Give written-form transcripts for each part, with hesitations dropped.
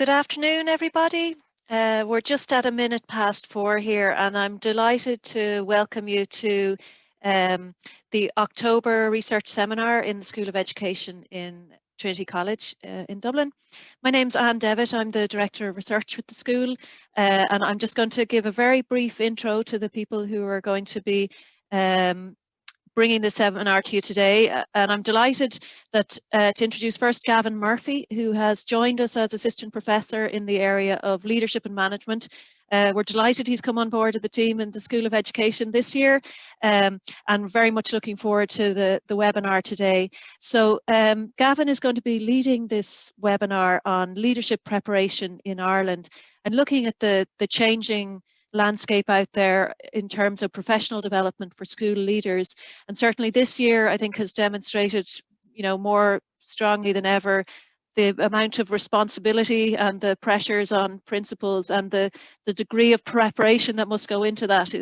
Good afternoon, everybody. We're just at 4:01 here, and I'm delighted to welcome you to the October Research Seminar in the School of Education in Trinity College in Dublin. My name's Anne Devitt. I'm the Director of Research with the school, and I'm just going to give a very brief intro to the people who are going to be bringing the seminar to you today, and I'm delighted that to introduce first Gavin Murphy, who has joined us as Assistant Professor in the area of Leadership and Management. We're delighted he's come on board of the team in the School of Education this year, and very much looking forward to the webinar today. So Gavin is going to be leading this webinar on leadership preparation in Ireland and looking at the changing landscape out there in terms of professional development for school leaders. And certainly this year, I think, has demonstrated, more strongly than ever, the amount of responsibility and the pressures on principals and the degree of preparation that must go into that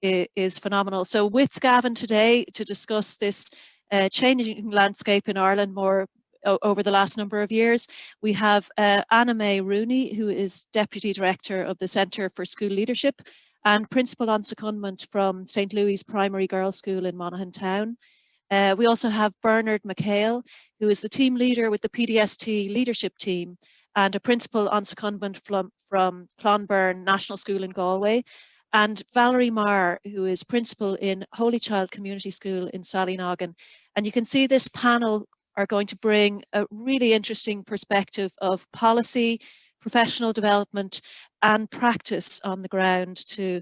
is phenomenal. So with Gavin today to discuss this changing landscape in Ireland more over the last number of years, we have Anna Mae Rooney, who is Deputy Director of the Centre for School Leadership and Principal on Secondment from St. Louis Primary Girls' School in Monaghan Town. We also have Bernard McHale, who is the team leader with the PDST Leadership team and a Principal on Secondment from Clonberne National School in Galway, and Valerie Maher, who is Principal in Holy Child Community School in Sallynoggin. And you can see this panel are going to bring a really interesting perspective of policy, professional development and practice on the ground to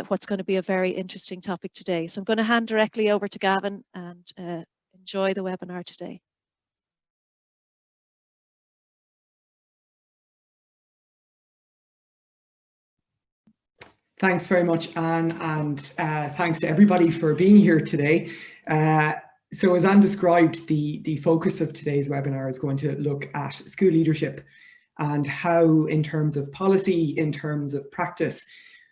what's going to be a very interesting topic today. So I'm going to hand directly over to Gavin and enjoy the webinar today. Thanks very much, Anne, and thanks to everybody for being here today. So as Anne described, the focus of today's webinar is going to look at school leadership and how, in terms of policy, in terms of practice,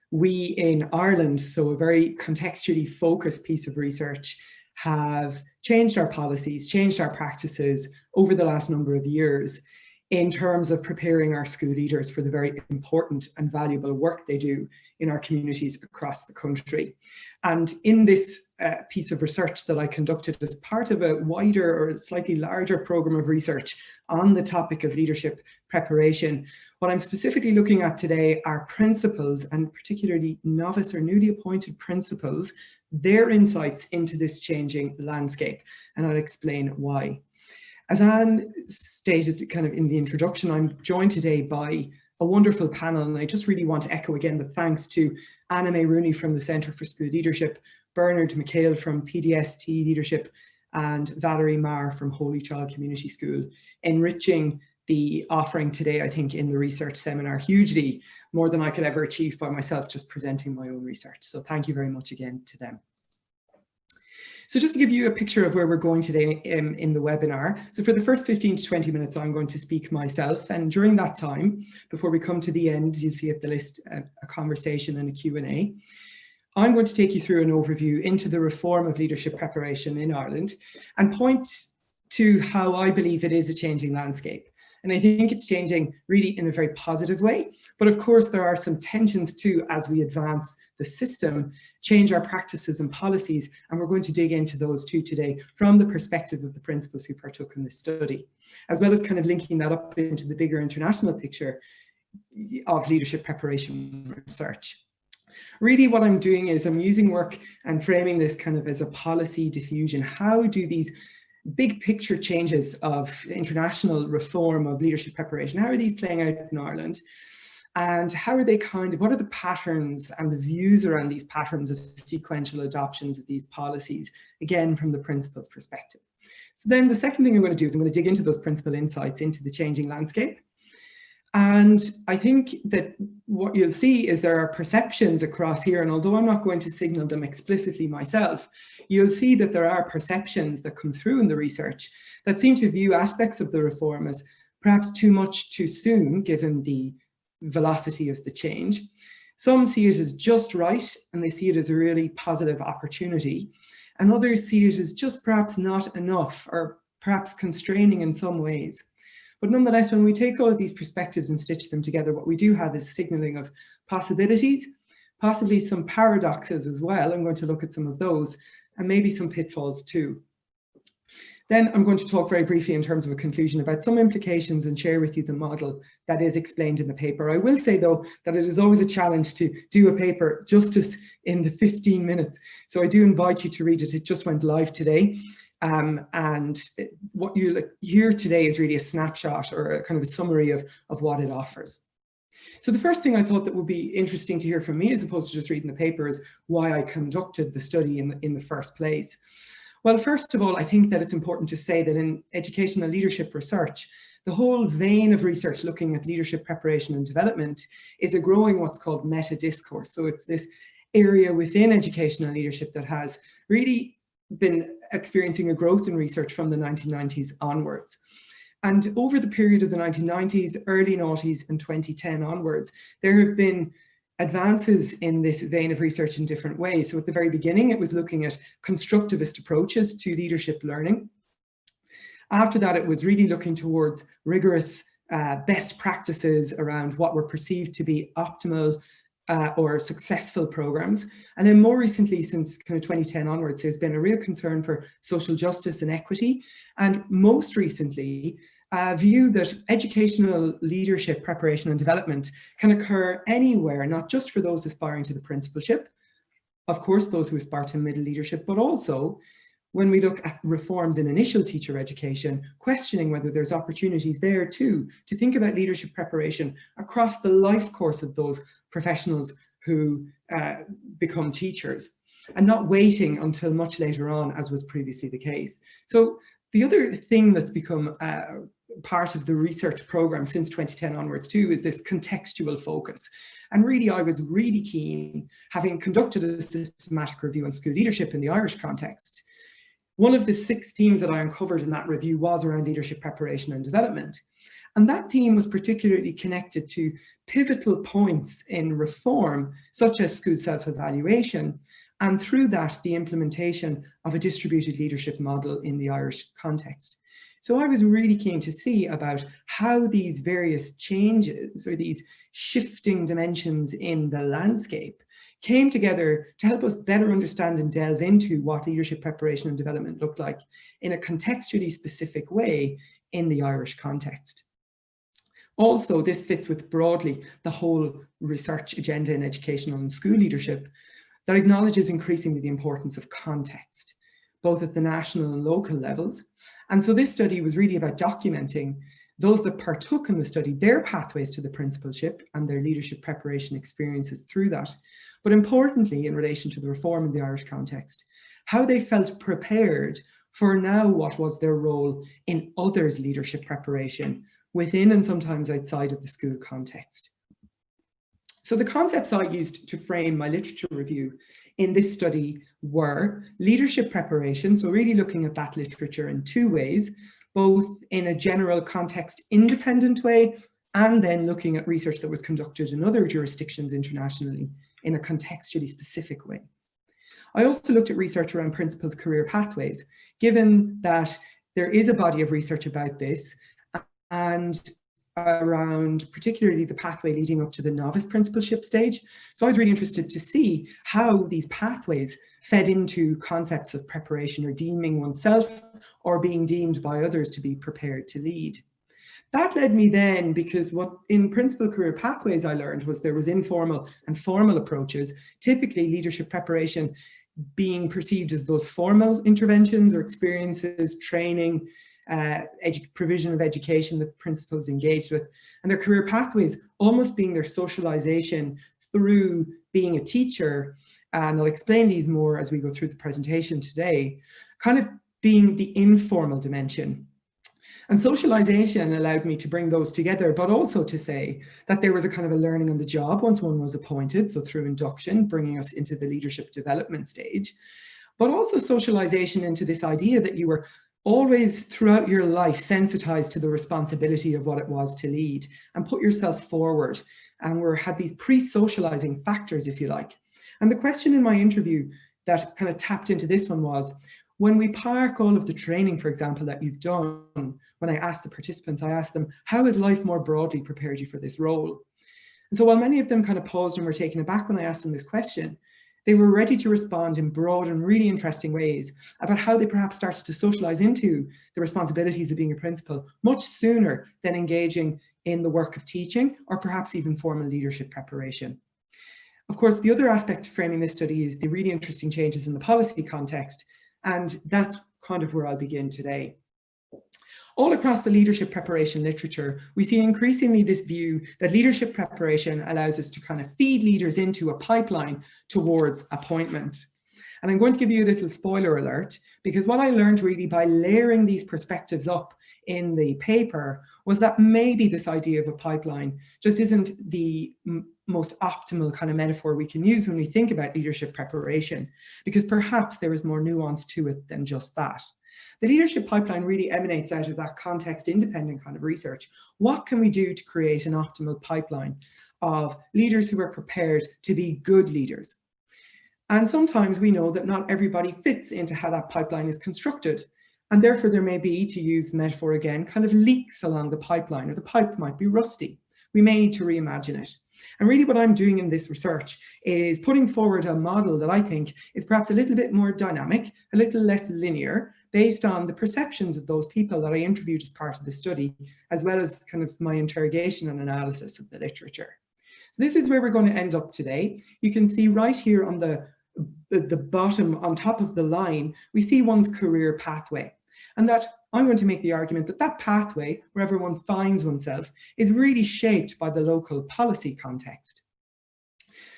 we in Ireland, so a very contextually focused piece of research, have changed our policies, changed our practices over the last number of years in terms of preparing our school leaders for the very important and valuable work they do in our communities across the country. And in this piece of research that I conducted as part of a wider or slightly larger program of research on the topic of leadership preparation, what I'm specifically looking at today are principals, and particularly novice or newly appointed principals, their insights into this changing landscape, and I'll explain why. As Anne stated kind of in the introduction, I'm joined today by a wonderful panel, and I just really want to echo again the thanks to Anna Mae Rooney from the Centre for School Leadership, Bernard McHale from PDST Leadership, and Valerie Maher from Holy Child Community School, enriching the offering today, I think, in the research seminar hugely, more than I could ever achieve by myself just presenting my own research. So thank you very much again to them. So just to give you a picture of where we're going today in the webinar. So for the first 15 to 20 minutes, I'm going to speak myself. And during that time, before we come to the end, you'll see at the list a conversation and a Q&A. I'm going to take you through an overview into the reform of leadership preparation in Ireland and point to how I believe it is a changing landscape. And I think it's changing really in a very positive way. But of course, there are some tensions too as we advance the system, change our practices and policies, and we're going to dig into those too today from the perspective of the principals who partook in this study, as well as kind of linking that up into the bigger international picture of leadership preparation research. Really what I'm doing is I'm using work and framing this kind of as a policy diffusion. How do these big picture changes of international reform of leadership preparation, how are these playing out in Ireland? And how are they what are the patterns and the views around these patterns of sequential adoptions of these policies, again, from the principal's perspective. So then the second thing I'm going to do is I'm going to dig into those principal insights into the changing landscape. And I think that what you'll see is there are perceptions across here, and although I'm not going to signal them explicitly myself, you'll see that there are perceptions that come through in the research that seem to view aspects of the reform as perhaps too much too soon, given the velocity of the change. Some see it as just right, and they see it as a really positive opportunity, and others see it as just perhaps not enough, or perhaps constraining in some ways. But nonetheless, when we take all of these perspectives and stitch them together, what we do have is signaling of possibilities, possibly some paradoxes as well. I'm going to look at some of those, and maybe some pitfalls too. Then I'm going to talk very briefly in terms of a conclusion about some implications and share with you the model that is explained in the paper. I will say though that it is always a challenge to do a paper justice in the 15 minutes. So I do invite you to read it. It just went live today. And what you hear today is really a snapshot or a kind of a summary of what it offers. So the first thing I thought that would be interesting to hear from me, as opposed to just reading the paper, is why I conducted the study in the first place. Well, first of all, I think that it's important to say that in educational leadership research, the whole vein of research looking at leadership preparation and development is a growing what's called meta discourse. So it's this area within educational leadership that has really been experiencing a growth in research from the 1990s onwards. And over the period of the 1990s, early noughties and 2010 onwards, there have been advances in this vein of research in different ways. So at the very beginning, it was looking at constructivist approaches to leadership learning. After that, it was really looking towards rigorous best practices around what were perceived to be optimal or successful programs. And then more recently, since kind of 2010 onwards, there's been a real concern for social justice and equity. And most recently, a view that educational leadership preparation and development can occur anywhere, not just for those aspiring to the principalship, of course, those who aspire to middle leadership, but also when we look at reforms in initial teacher education, questioning whether there's opportunities there too, to think about leadership preparation across the life course of those professionals who become teachers, and not waiting until much later on, as was previously the case. So the other thing that's become part of the research program since 2010 onwards too is this contextual focus. And really, I was really keen, having conducted a systematic review on school leadership in the Irish context. One of the 6 themes that I uncovered in that review was around leadership preparation and development. And that theme was particularly connected to pivotal points in reform, such as school self-evaluation, and through that, the implementation of a distributed leadership model in the Irish context. So I was really keen to see about how these various changes or these shifting dimensions in the landscape came together to help us better understand and delve into what leadership preparation and development looked like in a contextually specific way in the Irish context. Also, this fits with broadly the whole research agenda in educational and school leadership that acknowledges increasingly the importance of context, both at the national and local levels. And so this study was really about documenting those that partook in the study, their pathways to the principalship and their leadership preparation experiences through that. But importantly, in relation to the reform in the Irish context, how they felt prepared for now what was their role in others' leadership preparation within and sometimes outside of the school context. So the concepts I used to frame my literature review in this study were leadership preparation, so really looking at that literature in 2 ways, both in a general context independent way and then looking at research that was conducted in other jurisdictions internationally in a contextually specific way. I also looked at research around principals' career pathways, given that there is a body of research about this and around particularly the pathway leading up to the novice principalship stage. So I was really interested to see how these pathways fed into concepts of preparation or deeming oneself or being deemed by others to be prepared to lead. That led me then, because what in principal career pathways I learned was there was informal and formal approaches, typically leadership preparation being perceived as those formal interventions or experiences, training, provision of education that principals engaged with, and their career pathways almost being their socialization through being a teacher. And I'll explain these more as we go through the presentation today, kind of being the informal dimension. And socialization allowed me to bring those together, but also to say that there was a kind of a learning on the job once one was appointed, so through induction, bringing us into the leadership development stage, but also socialization into this idea that you were always throughout your life sensitized to the responsibility of what it was to lead and put yourself forward, and had these pre-socializing factors, if you like. And the question in my interview that kind of tapped into this one was, When we park all of the training, for example, that you've done, when I ask the participants, I ask them, how has life more broadly prepared you for this role? And so while many of them kind of paused and were taken aback when I asked them this question, they were ready to respond in broad and really interesting ways about how they perhaps started to socialize into the responsibilities of being a principal much sooner than engaging in the work of teaching or perhaps even formal leadership preparation. Of course, the other aspect of framing this study is the really interesting changes in the policy context, and that's kind of where I'll begin today. All across the leadership preparation literature, we see increasingly this view that leadership preparation allows us to kind of feed leaders into a pipeline towards appointment. And I'm going to give you a little spoiler alert, because what I learned really by layering these perspectives up in the paper was that maybe this idea of a pipeline just isn't the most optimal kind of metaphor we can use when we think about leadership preparation, because perhaps there is more nuance to it than just that. The leadership pipeline really emanates out of that context-independent kind of research. What can we do to create an optimal pipeline of leaders who are prepared to be good leaders? And sometimes we know that not everybody fits into how that pipeline is constructed. And therefore there may be, to use the metaphor again, kind of leaks along the pipeline, or the pipe might be rusty. We may need to reimagine it. And really what I'm doing in this research is putting forward a model that I think is perhaps a little bit more dynamic, a little less linear, based on the perceptions of those people that I interviewed as part of the study, as well as kind of my interrogation and analysis of the literature. So this is where we're going to end up today. You can see right here on the bottom, on top of the line, we see one's career pathway. And that I'm going to make the argument that that pathway, wherever one finds oneself, is really shaped by the local policy context.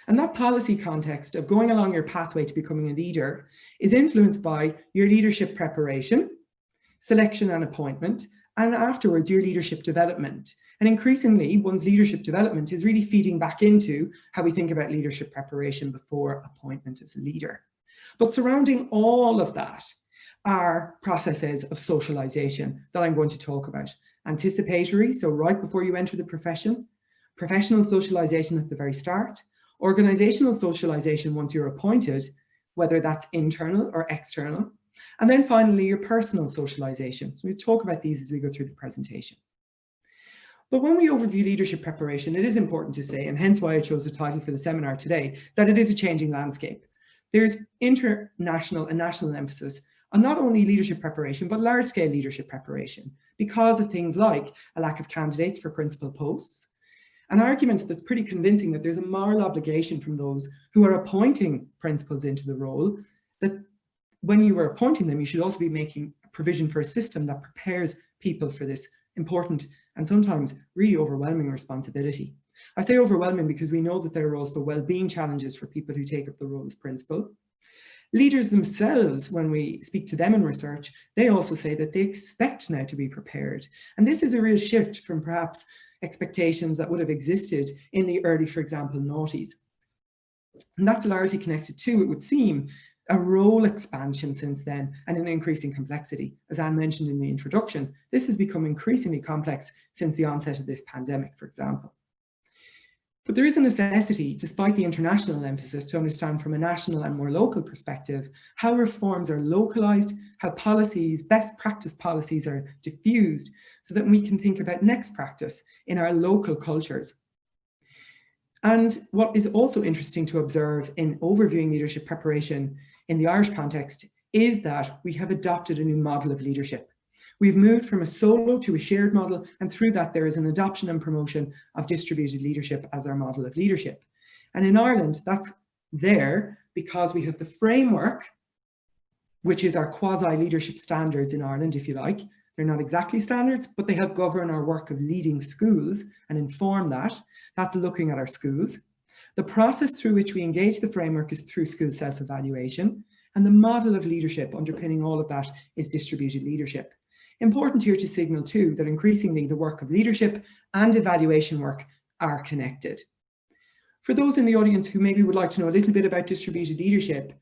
And that policy context of going along your pathway to becoming a leader is influenced by your leadership preparation, selection and appointment, and afterwards your leadership development. And increasingly, one's leadership development is really feeding back into how we think about leadership preparation before appointment as a leader. But surrounding all of that are processes of socialization that I'm going to talk about. Anticipatory, so right before you enter the profession, professional socialization at the very start, organizational socialization once you're appointed, whether that's internal or external, and then finally your personal socialization. So we'll talk about these as we go through the presentation. But when we overview leadership preparation, it is important to say, and hence why I chose the title for the seminar today, that it is a changing landscape. There's international and national emphasis on not only leadership preparation, but large-scale leadership preparation, because of things like a lack of candidates for principal posts, an argument that's pretty convincing that there's a moral obligation from those who are appointing principals into the role, that when you are appointing them, you should also be making provision for a system that prepares people for this important and sometimes really overwhelming responsibility. I say overwhelming because we know that there are also well-being challenges for people who take up the role as principal. Leaders themselves, when we speak to them in research, they also say that they expect now to be prepared. And this is a real shift from perhaps expectations that would have existed in the early, for example, noughties. And that's largely connected to, it would seem, a role expansion since then and an increasing complexity. As Anne mentioned in the introduction, this has become increasingly complex since the onset of this pandemic, for example. But there is a necessity, despite the international emphasis, to understand from a national and more local perspective how reforms are localized, how policies, best practice policies are diffused, so that we can think about next practice in our local cultures. And what is also interesting to observe in overviewing leadership preparation in the Irish context is that we have adopted a new model of leadership. We've moved from a solo to a shared model, and through that there is an adoption and promotion of distributed leadership as our model of leadership. And in Ireland, that's there because we have the framework, which is our quasi-leadership standards in Ireland, if you like. They're not exactly standards, but they help govern our work of leading schools and inform that. That's looking at our schools. The process through which we engage the framework is through school self-evaluation, and the model of leadership underpinning all of that is distributed leadership. Important here to signal too that increasingly the work of leadership and evaluation work are connected. For those in the audience who maybe would like to know a little bit about distributed leadership,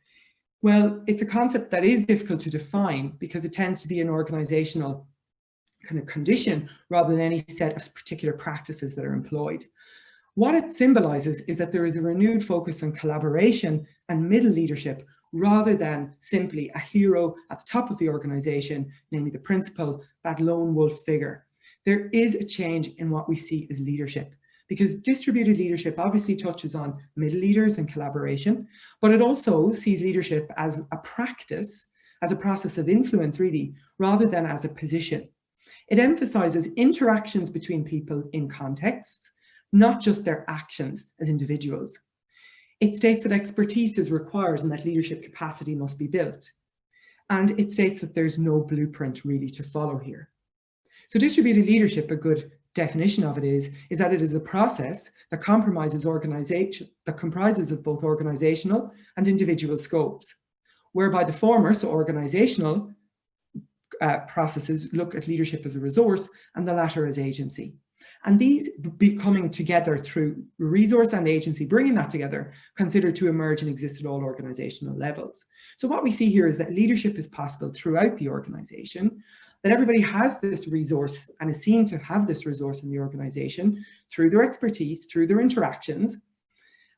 well, it's a concept that is difficult to define because it tends to be an organizational kind of condition rather than any set of particular practices that are employed. What it symbolizes is that there is a renewed focus on collaboration and middle leadership rather than simply a hero at the top of the organization, namely the principal, that lone wolf figure. There is a change in what we see as leadership, because distributed leadership obviously touches on middle leaders and collaboration, but it also sees leadership as a practice, as a process of influence really, rather than as a position. It emphasizes interactions between people in contexts, not just their actions as individuals. It states that expertise is required and that leadership capacity must be built. And it states that there's no blueprint really to follow here. So distributed leadership, a good definition of it is that it is a process that comprises of both organizational and individual scopes, whereby the former, so organizational processes, look at leadership as a resource and the latter as agency. And these be coming together through resource and agency, bringing that together, considered to emerge and exist at all organizational levels. So what we see here is that leadership is possible throughout the organization, that everybody has this resource and is seen to have this resource in the organization through their expertise, through their interactions,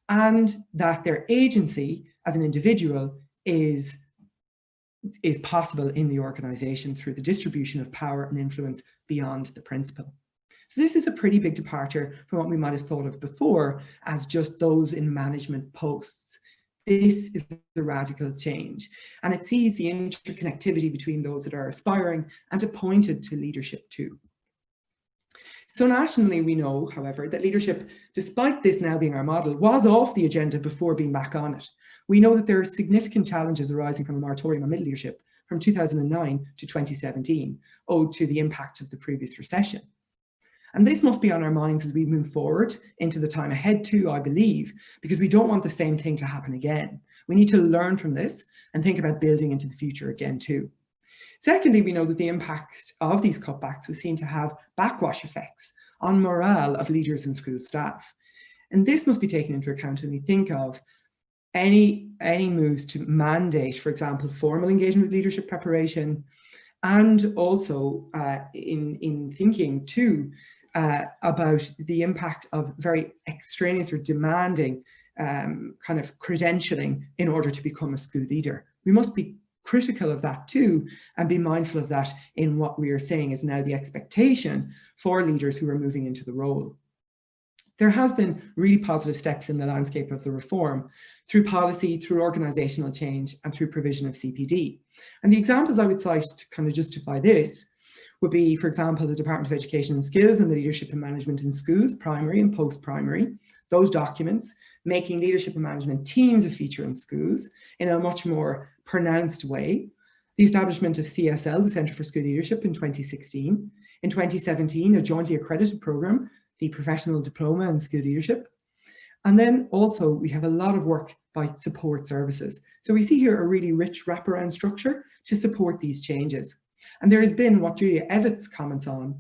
and that their agency as an individual is possible in the organization through the distribution of power and influence beyond the principal. So this is a pretty big departure from what we might have thought of before as just those in management posts. This is a radical change, and it sees the interconnectivity between those that are aspiring and appointed to leadership too. So nationally, we know, however, that leadership, despite this now being our model, was off the agenda before being back on it. We know that there are significant challenges arising from a moratorium on middle leadership from 2009 to 2017, owed to the impact of the previous recession. And this must be on our minds as we move forward into the time ahead too, I believe, because we don't want the same thing to happen again. We need to learn from this and think about building into the future again too. Secondly, we know that the impact of these cutbacks was seen to have backwash effects on morale of leaders and school staff. And this must be taken into account when we think of any moves to mandate, for example, formal engagement with leadership preparation, and also in thinking too about the impact of very extraneous or demanding kind of credentialing in order to become a school leader. We must be critical of that too, and be mindful of that in what we are saying is now the expectation for leaders who are moving into the role. There has been really positive steps in the landscape of the reform through policy, through organisational change, and through provision of CPD. And the examples I would cite to kind of justify this would be, for example, the Department of Education and Skills and the Leadership and Management in Schools, primary and post-primary, those documents, making leadership and management teams a feature in schools in a much more pronounced way. The establishment of CSL, the Centre for School Leadership, in 2016. In 2017, a jointly accredited programme, the Professional Diploma in School Leadership. And then also we have a lot of work by support services. So we see here a really rich wraparound structure to support these changes. And there has been what Julia Evans comments on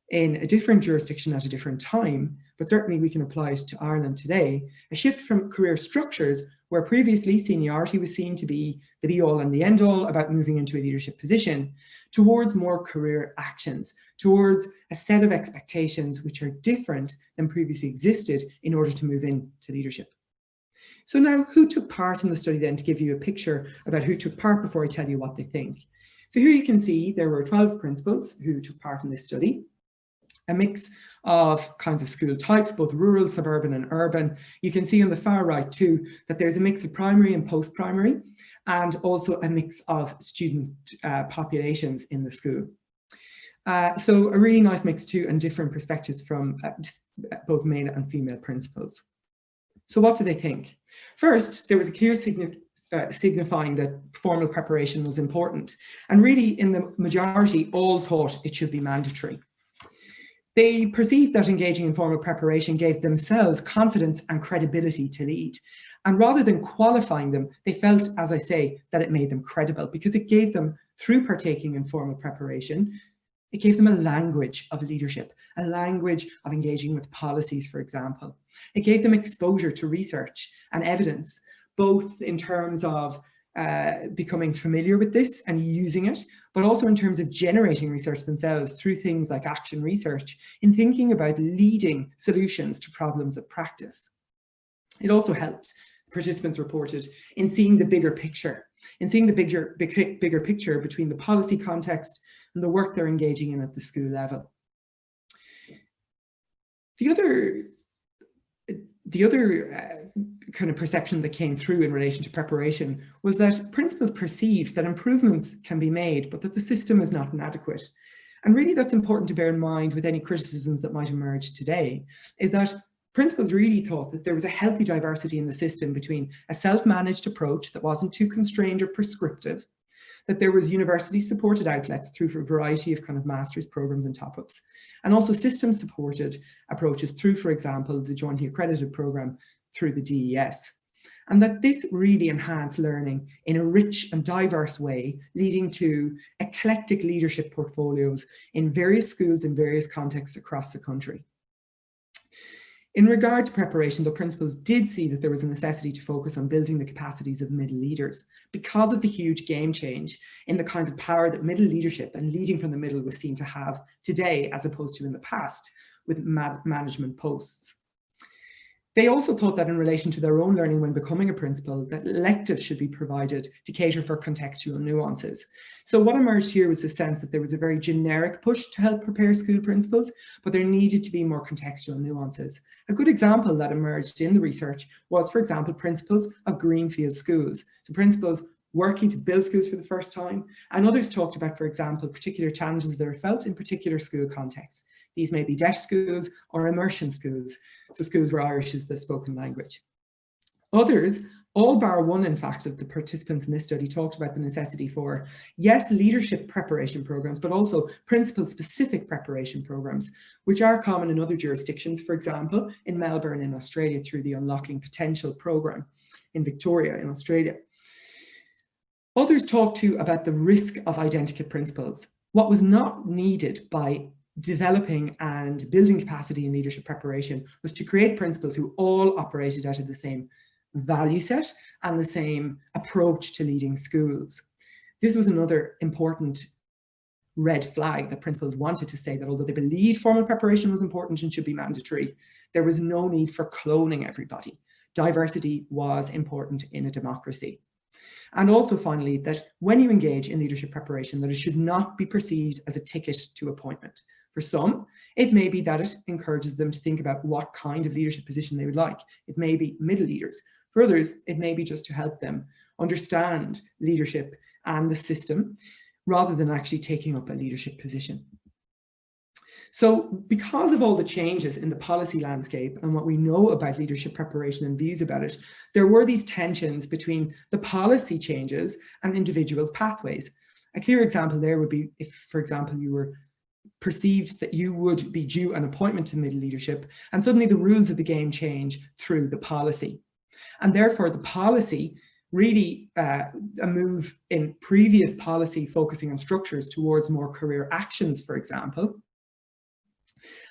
in a different jurisdiction at a different time, but certainly we can apply it to Ireland today, a shift from career structures where previously seniority was seen to be the be-all and the end-all about moving into a leadership position, towards more career actions, towards a set of expectations which are different than previously existed in order to move into leadership. So now, who took part in the study then, to give you a picture about who took part before I tell you what they think. So here you can see there were 12 principals who took part in this study. A mix of kinds of school types, both rural, suburban and urban. You can see on the far right too that there's a mix of primary and post-primary, and also a mix of student populations in the school. So a really nice mix too, and different perspectives from both male and female principals. So what do they think? First, there was a clear signifying that formal preparation was important, and really in the majority all thought it should be mandatory. They perceived that engaging in formal preparation gave themselves confidence and credibility to lead. And rather than qualifying them, they felt, as I say, that it made them credible, because it gave them, through partaking in formal preparation, it gave them a language of leadership, a language of engaging with policies, for example. It gave them exposure to research and evidence, both in terms of becoming familiar with this and using it, but also in terms of generating research themselves through things like action research in thinking about leading solutions to problems of practice. It also helped participants reported, in seeing the bigger picture, bigger picture between the policy context and the work they're engaging in at the school level. The other kind of perception that came through in relation to preparation was that principals perceived that improvements can be made, but that the system is not inadequate. And really that's important to bear in mind with any criticisms that might emerge today, is that principals really thought that there was a healthy diversity in the system between a self-managed approach that wasn't too constrained or prescriptive, that there was university supported outlets through a variety of kind of master's programs and top-ups, and also system supported approaches through, for example, the jointly accredited program through the DES. And that this really enhanced learning in a rich and diverse way, leading to eclectic leadership portfolios in various schools in various contexts across the country. In regard to preparation, the principals did see that there was a necessity to focus on building the capacities of middle leaders because of the huge game change in the kinds of power that middle leadership and leading from the middle was seen to have today as opposed to in the past with management posts. They also thought that in relation to their own learning when becoming a principal, that electives should be provided to cater for contextual nuances. So what emerged here was the sense that there was a very generic push to help prepare school principals, but there needed to be more contextual nuances. A good example that emerged in the research was, for example, principals of greenfield schools. So principals working to build schools for the first time, and others talked about, for example, particular challenges that are felt in particular school contexts. These may be deaf schools or immersion schools, so schools where Irish is the spoken language. Others, all bar one, in fact, of the participants in this study talked about the necessity for, yes, leadership preparation programs, but also principal-specific preparation programs, which are common in other jurisdictions, for example, in Melbourne in Australia through the Unlocking Potential program, in Victoria in Australia. Others talked too about the risk of identikit principles. What was not needed by developing and building capacity in leadership preparation was to create principals who all operated out of the same value set and the same approach to leading schools. This was another important red flag that principals wanted to say, that although they believed formal preparation was important and should be mandatory, there was no need for cloning everybody. Diversity was important in a democracy. And also finally, that when you engage in leadership preparation, that it should not be perceived as a ticket to appointment. For some, it may be that it encourages them to think about what kind of leadership position they would like. It may be middle leaders. For others, it may be just to help them understand leadership and the system rather than actually taking up a leadership position. So because of all the changes in the policy landscape and what we know about leadership preparation and views about it, there were these tensions between the policy changes and individuals' pathways. A clear example there would be if, for example, you were perceived that you would be due an appointment to middle leadership, and suddenly the rules of the game change through the policy. And therefore the policy really a move in previous policy focusing on structures towards more career actions, for example.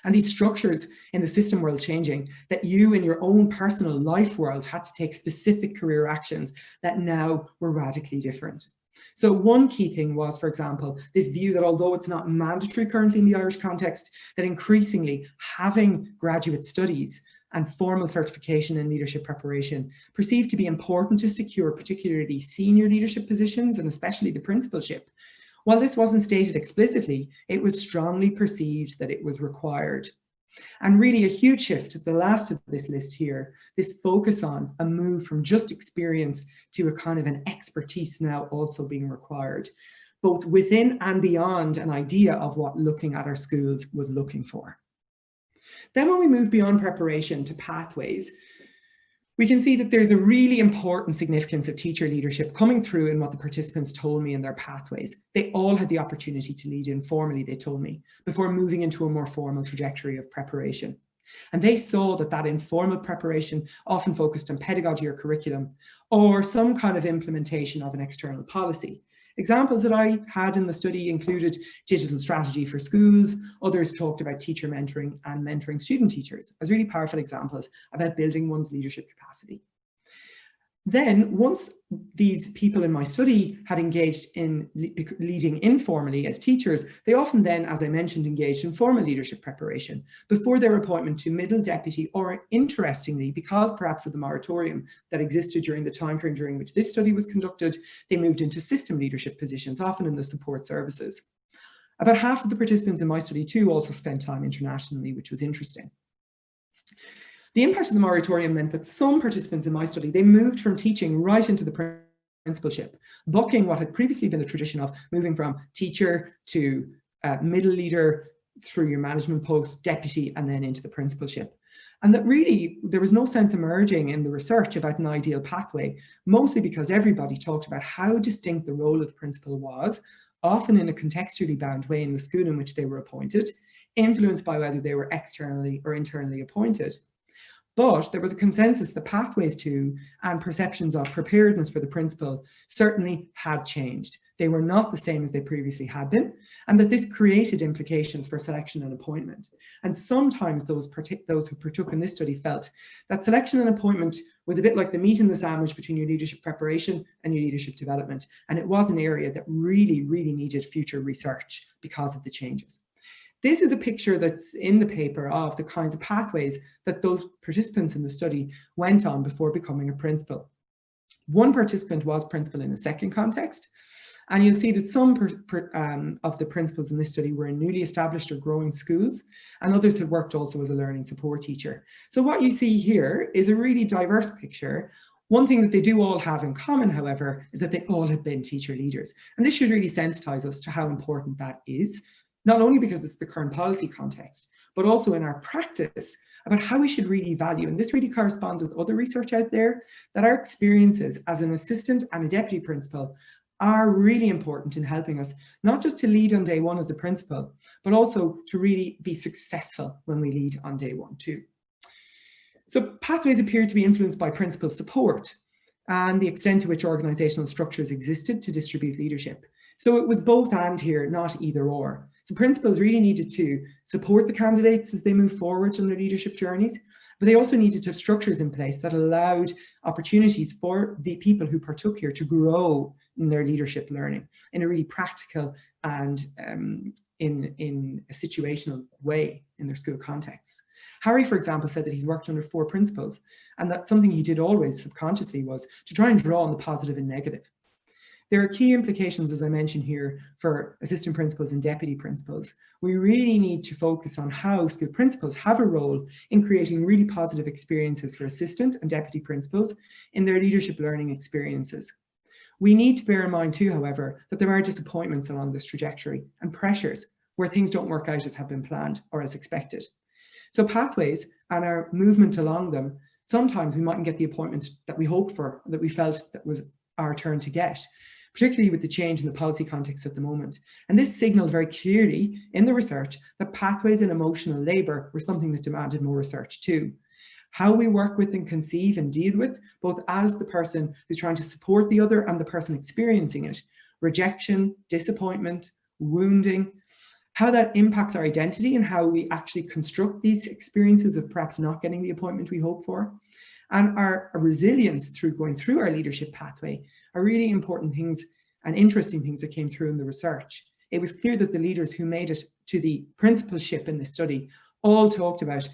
And these structures in the system world changing, that you in your own personal life world had to take specific career actions that now were radically different. So one key thing was, for example, this view that although it's not mandatory currently in the Irish context, that increasingly having graduate studies and formal certification in leadership preparation perceived to be important to secure particularly senior leadership positions and especially the principalship. While this wasn't stated explicitly, it was strongly perceived that it was required. And really a huge shift at the last of this list here, this focus on a move from just experience to a kind of an expertise now also being required, both within and beyond an idea of what looking at our schools was looking for. Then when we move beyond preparation to pathways, we can see that there's a really important significance of teacher leadership coming through in what the participants told me in their pathways. They all had the opportunity to lead informally, they told me, before moving into a more formal trajectory of preparation. And they saw that that informal preparation often focused on pedagogy or curriculum, or some kind of implementation of an external policy. Examples that I had in the study included digital strategy for schools. Others talked about teacher mentoring and mentoring student teachers as really powerful examples about building one's leadership capacity. Then once these people in my study had engaged in leading informally as teachers, they often then, as I mentioned, engaged in formal leadership preparation before their appointment to middle deputy, or interestingly, because perhaps of the moratorium that existed during the time frame during which this study was conducted, they moved into system leadership positions, often in the support services. About half of the participants in my study too also spent time internationally, which was interesting. The impact of the moratorium meant that some participants in my study, they moved from teaching right into the principalship, bucking what had previously been the tradition of moving from teacher to middle leader through your management post, deputy, and then into the principalship. And that really, there was no sense emerging in the research about an ideal pathway, mostly because everybody talked about how distinct the role of the principal was, often in a contextually bound way in the school in which they were appointed, influenced by whether they were externally or internally appointed. But there was a consensus that pathways to and perceptions of preparedness for the principal certainly had changed. They were not the same as they previously had been, and that this created implications for selection and appointment. And sometimes those who partook in this study felt that selection and appointment was a bit like the meat and the sandwich between your leadership preparation and your leadership development. And it was an area that really, really needed future research because of the changes. This is a picture that's in the paper of the kinds of pathways that those participants in the study went on before becoming a principal. One participant was principal in a second context, and you'll see that some of the principals in this study were in newly established or growing schools, and others had worked also as a learning support teacher. So what you see here is a really diverse picture. One thing that they do all have in common, however, is that they all have been teacher leaders. And this should really sensitize us to how important that is, not only because it's the current policy context, but also in our practice about how we should really value, and this really corresponds with other research out there, that our experiences as an assistant and a deputy principal are really important in helping us not just to lead on day one as a principal, but also to really be successful when we lead on day one too. So pathways appear to be influenced by principal support and the extent to which organizational structures existed to distribute leadership. So it was both and here, not either or. So principals really needed to support the candidates as they move forward on their leadership journeys, but they also needed to have structures in place that allowed opportunities for the people who partook here to grow in their leadership learning in a really practical and in a situational way in their school contexts. Harry, for example, said that he's worked under 4 principals, and that something he did always subconsciously was to try and draw on the positive and negative. There are key implications, as I mentioned here, for assistant principals and deputy principals. We really need to focus on how school principals have a role in creating really positive experiences for assistant and deputy principals in their leadership learning experiences. We need to bear in mind too, however, that there are disappointments along this trajectory and pressures where things don't work out as have been planned or as expected. So pathways and our movement along them, sometimes we mightn't get the appointments that we hoped for, that we felt that was our turn to get, particularly with the change in the policy context at the moment. And this signaled very clearly in the research that pathways and emotional labour were something that demanded more research too. How we work with and conceive and deal with, both as the person who's trying to support the other and the person experiencing it, rejection, disappointment, wounding, how that impacts our identity and how we actually construct these experiences of perhaps not getting the appointment we hope for, and our resilience through going through our leadership pathway are really important things and interesting things that came through in the research. It was clear that the leaders who made it to the principalship in this study all talked about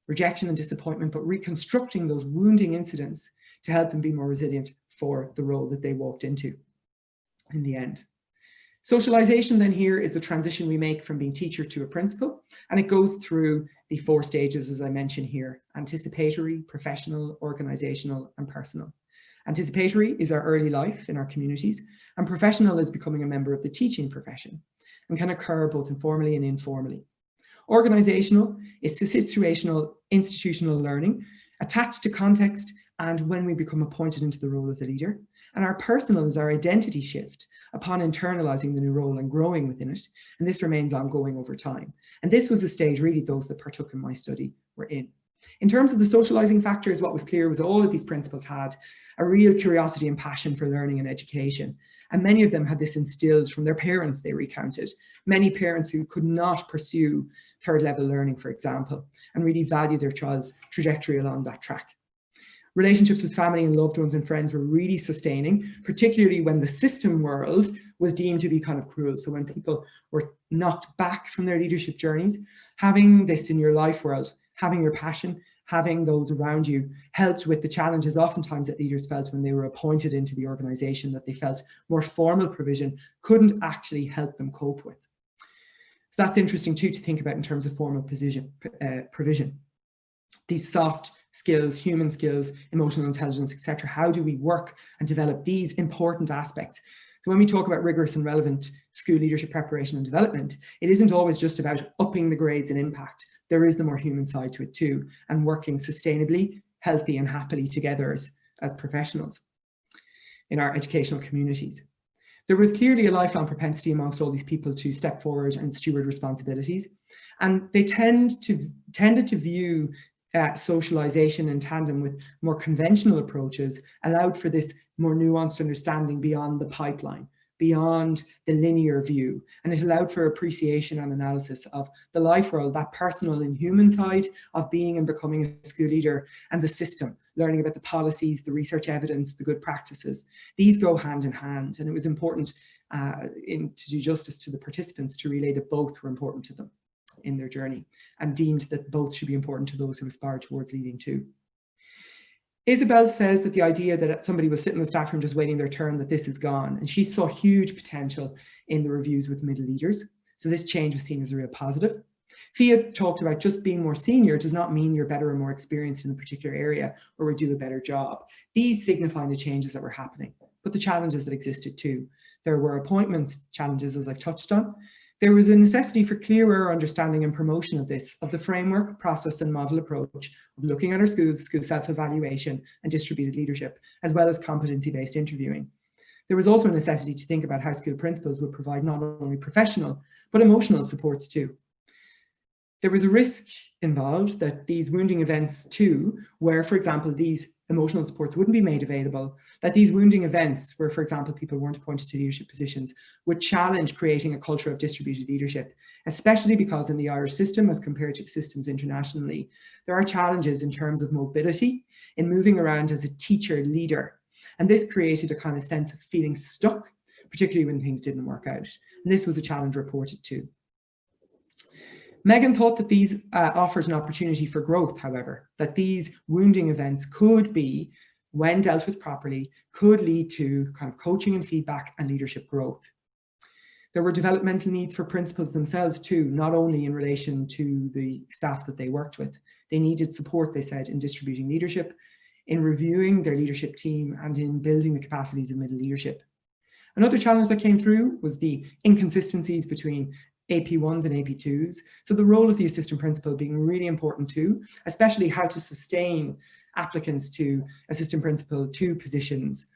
rejection and disappointment, but reconstructing those wounding incidents to help them be more resilient for the role that they walked into in the end. Socialization then here is the transition we make from being teacher to a principal, and it goes through the 4 stages as I mentioned here: anticipatory, professional, organizational, and personal. Anticipatory is our early life in our communities, and professional is becoming a member of the teaching profession and can occur both informally and informally. Organizational is situational, institutional learning attached to context and when we become appointed into the role of the leader. And our personal is our identity shift upon internalizing the new role and growing within it. And this remains ongoing over time. And this was the stage really those that partook in my study were in. In terms of the socializing factors, what was clear was all of these principals had a real curiosity and passion for learning and education. And many of them had this instilled from their parents, they recounted. Many parents who could not pursue 3rd level learning, for example, and really value their child's trajectory along that track. Relationships with family and loved ones and friends were really sustaining, particularly when the system world was deemed to be kind of cruel. So when people were knocked back from their leadership journeys, having this in your life world, having your passion, having those around you helped with the challenges oftentimes that leaders felt when they were appointed into the organization, that they felt more formal provision couldn't actually help them cope with. So that's interesting too to think about in terms of formal provision. These soft skills, human skills, emotional intelligence, etc. How do we work and develop these important aspects? So when we talk about rigorous and relevant school leadership preparation and development, it isn't always just about upping the grades and impact. There is the more human side to it too, and working sustainably, healthy and happily together as professionals in our educational communities. There was clearly a lifelong propensity amongst all these people to step forward and steward responsibilities, and they tended to view socialization in tandem with more conventional approaches allowed for this more nuanced understanding beyond the pipeline, beyond the linear view, and it allowed for appreciation and analysis of the life world, that personal and human side of being and becoming a school leader, and the system, learning about the policies, the research evidence, the good practices. These go hand in hand, and it was important to do justice to the participants to relay that both were important to them in their journey, and deemed that both should be important to those who aspire towards leading too. Isabel says that the idea that somebody was sitting in the staff room just waiting their turn, that this is gone, and she saw huge potential in the reviews with middle leaders. So this change was seen as a real positive. Fia talked about just being more senior does not mean you're better or more experienced in a particular area or would do a better job. These signify the changes that were happening, but the challenges that existed too. There were appointments challenges, as I've touched on. There was a necessity for clearer understanding and promotion of this, of the framework, process and model approach of looking at our schools, school self-evaluation and distributed leadership, as well as competency-based interviewing. There was also a necessity to think about how school principals would provide not only professional, but emotional supports too. There was a risk involved that these wounding events too, where, for example, these emotional supports wouldn't be made available, that these wounding events where, for example, people weren't appointed to leadership positions would challenge creating a culture of distributed leadership, especially because in the Irish system, as compared to systems internationally, there are challenges in terms of mobility, in moving around as a teacher leader. And this created a kind of sense of feeling stuck, particularly when things didn't work out. And this was a challenge reported too. Megan thought that these offered an opportunity for growth, however, that these wounding events could be, when dealt with properly, could lead to kind of coaching and feedback and leadership growth. There were developmental needs for principals themselves too, not only in relation to the staff that they worked with. They needed support, they said, in distributing leadership, in reviewing their leadership team, and in building the capacities of middle leadership. Another challenge that came through was the inconsistencies between AP1s and AP2s. So the role of the assistant principal being really important too, especially how to sustain applicants to assistant principal 2 positions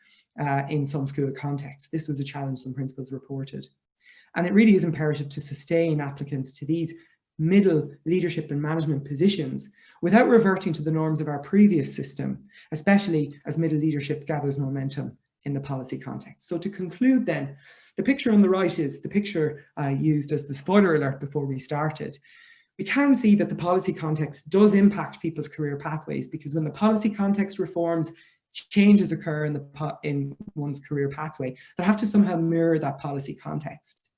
in some school contexts. This was a challenge some principals reported. And it really is imperative to sustain applicants to these middle leadership and management positions without reverting to the norms of our previous system, especially as middle leadership gathers momentum in the policy context. So to conclude then, the picture on the right is the picture I used as the spoiler alert before we started. We can see that the policy context does impact people's career pathways, because when the policy context reforms, changes occur in one's career pathway that have to somehow mirror that policy context.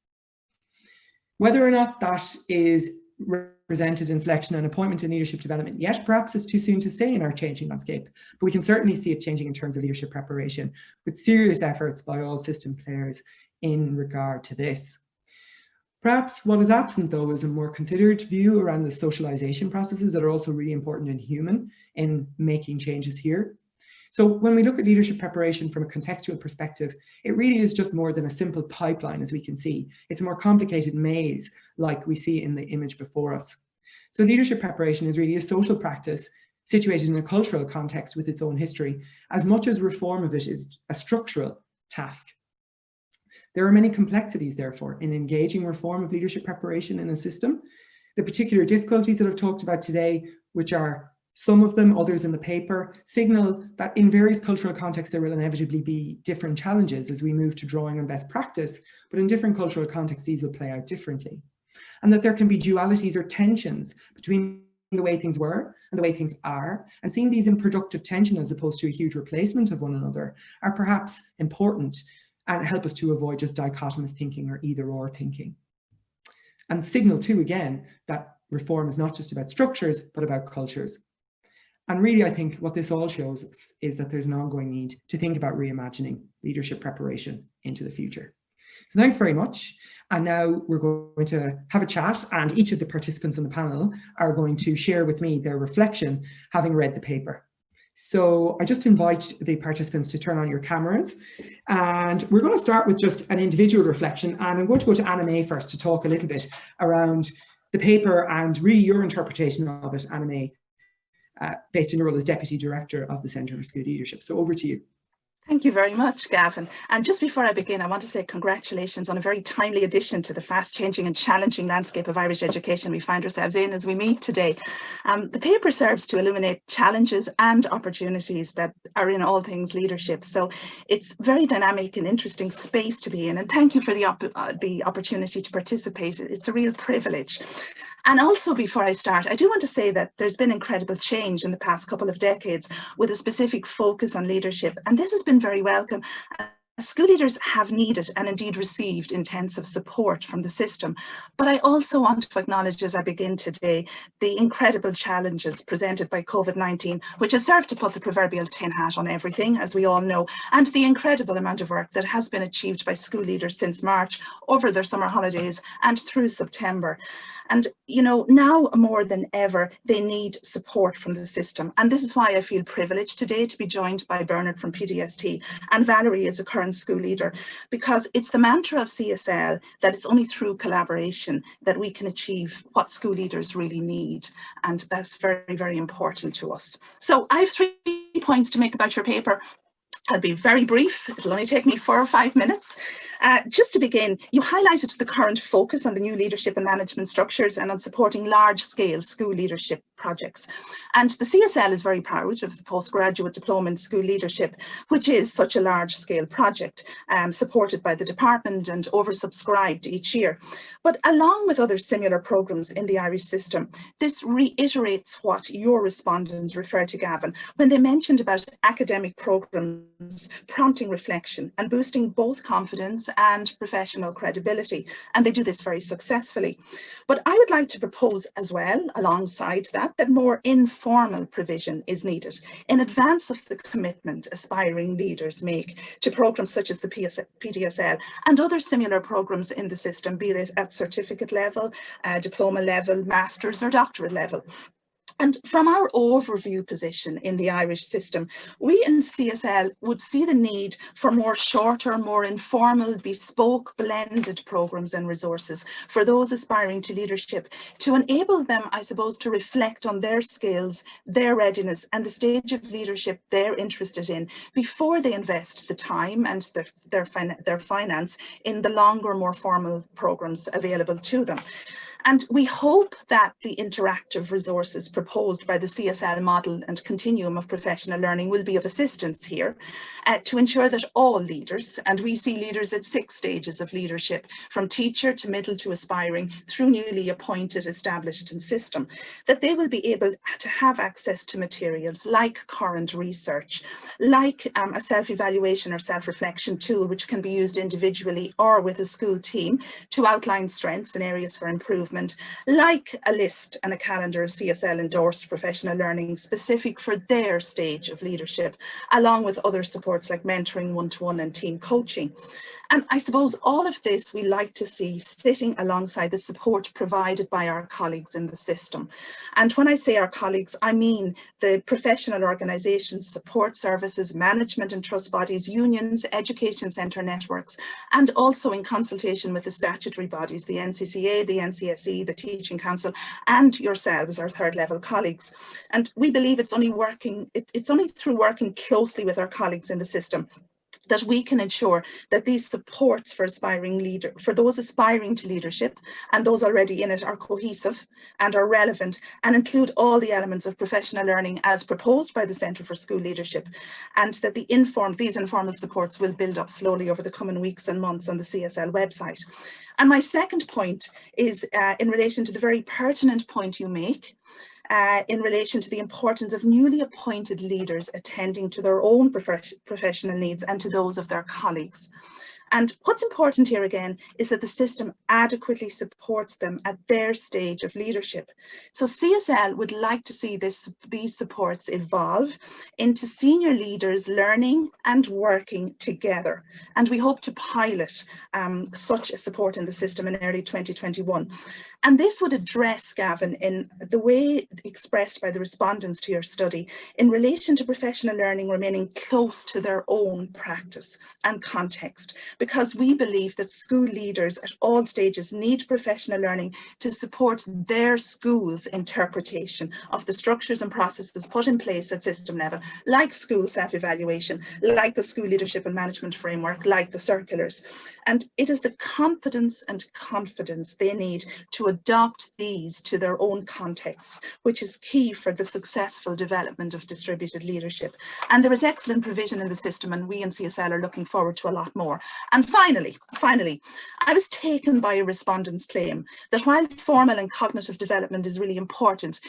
Whether or not that is represented in selection and appointment and leadership development yet, perhaps it's too soon to say in our changing landscape, but we can certainly see it changing in terms of leadership preparation, with serious efforts by all system players in regard to this. Perhaps what is absent though is a more considered view around the socialization processes that are also really important and human in making changes here. So when we look at leadership preparation from a contextual perspective, it really is just more than a simple pipeline, as we can see. It's a more complicated maze like we see in the image before us. So leadership preparation is really a social practice situated in a cultural context with its own history, as much as reform of it is a structural task. There are many complexities, therefore, in engaging reform of leadership preparation in a system. The particular difficulties that I've talked about today, which are some of them, others in the paper, signal that in various cultural contexts there will inevitably be different challenges as we move to drawing on best practice, but in different cultural contexts these will play out differently. And that there can be dualities or tensions between the way things were and the way things are, and seeing these in productive tension as opposed to a huge replacement of one another, are perhaps important and help us to avoid just dichotomous thinking or either or thinking. And signal too, again, that reform is not just about structures, but about cultures. And really, I think what this all shows us is that there's an ongoing need to think about reimagining leadership preparation into the future. So thanks very much. And now we're going to have a chat, and each of the participants on the panel are going to share with me their reflection, having read the paper. So I just invite the participants to turn on your cameras, and we're going to start with just an individual reflection, and I'm going to go to Anna Mae first to talk a little bit around the paper and really your interpretation of it, Anna Mae, based on your role as Deputy Director of the Centre for School Leadership. So over to you. Thank you very much, Gavin. And just before I begin, I want to say congratulations on a very timely addition to the fast-changing and challenging landscape of Irish education we find ourselves in as we meet today. The paper serves to illuminate challenges and opportunities that are in all things leadership. So it's very dynamic and interesting space to be in. And thank you for the opportunity to participate. It's a real privilege. And also, before I start, I do want to say that there's been incredible change in the past couple of decades with a specific focus on leadership, and this has been very welcome. School leaders have needed and indeed received intensive support from the system, but I also want to acknowledge as I begin today the incredible challenges presented by COVID-19, which has served to put the proverbial tin hat on everything, as we all know, and the incredible amount of work that has been achieved by school leaders since March, over their summer holidays and through September. And, you know, now more than ever, they need support from the system. And this is why I feel privileged today to be joined by Bernard from PDST and Valerie as a current school leader, because it's the mantra of CSL that it's only through collaboration that we can achieve what school leaders really need. And that's very, very important to us. So I have 3 points to make about your paper. I'll be very brief. It'll only take me 4 or 5 minutes. Just to begin, you highlighted the current focus on the new leadership and management structures and on supporting large-scale school leadership projects. And the CSL is very proud of the postgraduate diploma in school leadership, which is such a large-scale project supported by the department and oversubscribed each year. But along with other similar programmes in the Irish system, this reiterates what your respondents referred to, Gavin, when they mentioned about academic programmes prompting reflection and boosting both confidence and professional credibility. And they do this very successfully. But I would like to propose as well, alongside that, that more informal provision is needed in advance of the commitment aspiring leaders make to programmes such as the PDSL and other similar programmes in the system, be this at certificate level, diploma level, master's or doctorate level. And from our overview position in the Irish system, we in CSL would see the need for more shorter, more informal, bespoke, blended programmes and resources for those aspiring to leadership to enable them, I suppose, to reflect on their skills, their readiness and the stage of leadership they're interested in before they invest the time and their finance in the longer, more formal programmes available to them. And we hope that the interactive resources proposed by the CSL model and continuum of professional learning will be of assistance here to ensure that all leaders, and we see leaders at 6 stages of leadership, from teacher to middle to aspiring, through newly appointed, established and system, that they will be able to have access to materials like current research, like a self-evaluation or self-reflection tool, which can be used individually or with a school team to outline strengths and areas for improvement, like a list and a calendar of CSL endorsed professional learning specific for their stage of leadership, along with other supports like mentoring, one-to-one and team coaching. And I suppose all of this we like to see sitting alongside the support provided by our colleagues in the system. And when I say our colleagues, I mean the professional organisations, support services, management and trust bodies, unions, education centre networks, and also in consultation with the statutory bodies, the NCCA, the NCSE, the Teaching Council, and yourselves, our third level colleagues. And we believe it's only through working closely with our colleagues in the system that we can ensure that these supports for those aspiring to leadership and those already in it are cohesive and are relevant and include all the elements of professional learning as proposed by the Centre for School Leadership, and that these informal supports will build up slowly over the coming weeks and months on the CSL website. And my second point is in relation to the very pertinent point you make in relation to the importance of newly appointed leaders attending to their own professional needs and to those of their colleagues. And what's important here again is that the system adequately supports them at their stage of leadership. So CSL would like to see these supports evolve into senior leaders learning and working together. And we hope to pilot such a support in the system in early 2021. And this would address, Gavin, in the way expressed by the respondents to your study, in relation to professional learning remaining close to their own practice and context, because we believe that school leaders at all stages need professional learning to support their school's interpretation of the structures and processes put in place at system level, like school self-evaluation, like the school leadership and management framework, like the circulars. And it is the competence and confidence they need to adopt these to their own contexts, which is key for the successful development of distributed leadership. And there is excellent provision in the system, and we in CSL are looking forward to a lot more. And finally, I was taken by a respondent's claim that while formal and cognitive development is really important,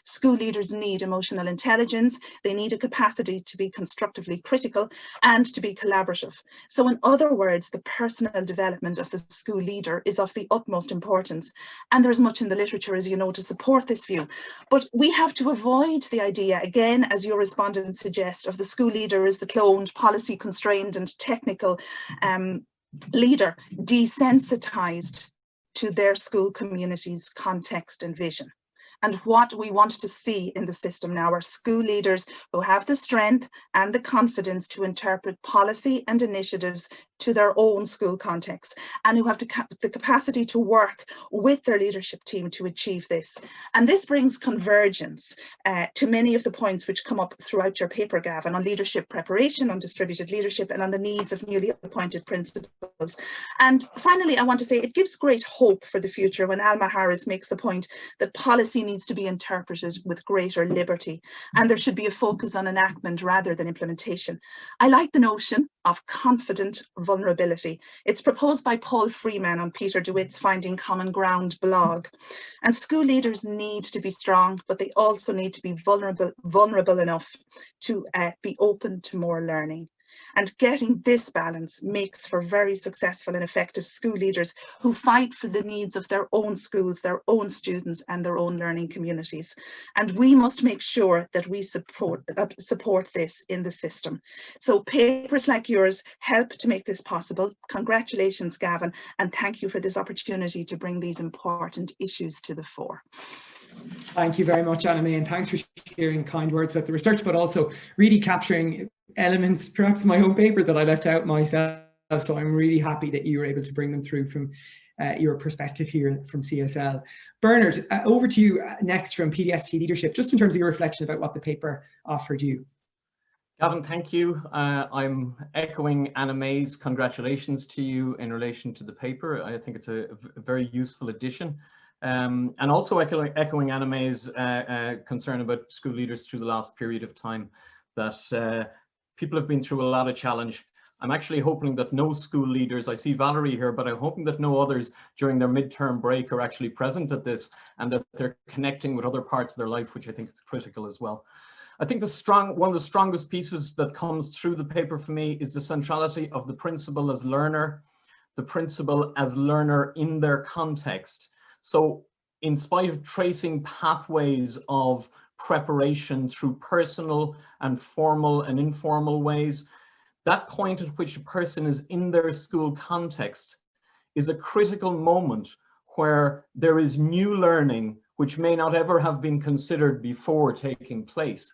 school leaders need emotional intelligence, they need a capacity to be constructively critical and to be collaborative. So in other words, the personal development of the school leader is of the utmost importance. And there is much in the literature, as you know, to support this view. But we have to avoid the idea, again, as your respondents suggest, of the school leader as the cloned, policy constrained and technical leader, desensitized to their school community's context and vision. And what we want to see in the system now are school leaders who have the strength and the confidence to interpret policy and initiatives to their own school context, and who have the capacity to work with their leadership team to achieve this. And this brings convergence to many of the points which come up throughout your paper, Gavin, on leadership preparation, on distributed leadership, and on the needs of newly appointed principals. And finally, I want to say it gives great hope for the future when Alma Harris makes the point that policy needs to be interpreted with greater liberty, and there should be a focus on enactment rather than implementation. I like the notion of confident vulnerability. It's proposed by Paul Freeman on Peter DeWitt's Finding Common Ground blog. And school leaders need to be strong, but they also need to be vulnerable enough to be open to more learning. And getting this balance makes for very successful and effective school leaders who fight for the needs of their own schools, their own students, and their own learning communities. And we must make sure that we support this in the system. So papers like yours help to make this possible. Congratulations, Gavin, and thank you for this opportunity to bring these important issues to the fore. Thank you very much, Anna Mae, and thanks for sharing kind words about the research, but also really capturing elements, perhaps my own paper, that I left out myself. So I'm really happy that you were able to bring them through from your perspective here from CSL. Bernard, over to you next from PDST Leadership, just in terms of your reflection about what the paper offered you. Gavin, thank you. I'm echoing Anna Mae's congratulations to you in relation to the paper. I think it's a very useful addition. And also echoing Anna Mae's concern about school leaders through the last period of time, that people have been through a lot of challenge. I'm actually hoping that no school leaders, I see Valerie here, but I'm hoping that no others during their midterm break are actually present at this, and that they're connecting with other parts of their life, which I think is critical as well. I think one of the strongest pieces that comes through the paper for me is the centrality of the principal as learner, the principal as learner in their context. So in spite of tracing pathways of preparation through personal and formal and informal ways, that point at which a person is in their school context is a critical moment where there is new learning which may not ever have been considered before taking place.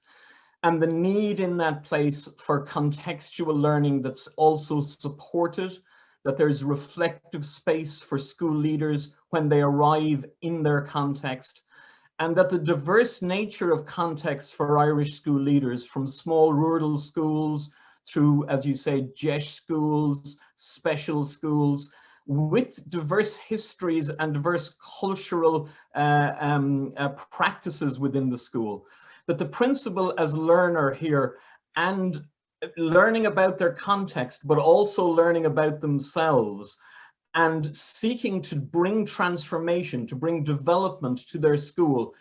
And the need in that place for contextual learning that's also supported, that there's reflective space for school leaders when they arrive in their context, and that the diverse nature of context for Irish school leaders, from small rural schools through, as you say, JESH schools, special schools, with diverse histories and diverse cultural practices within the school, that the principal as learner here, and learning about their context, but also learning about themselves, and seeking to bring transformation, to bring development to their school,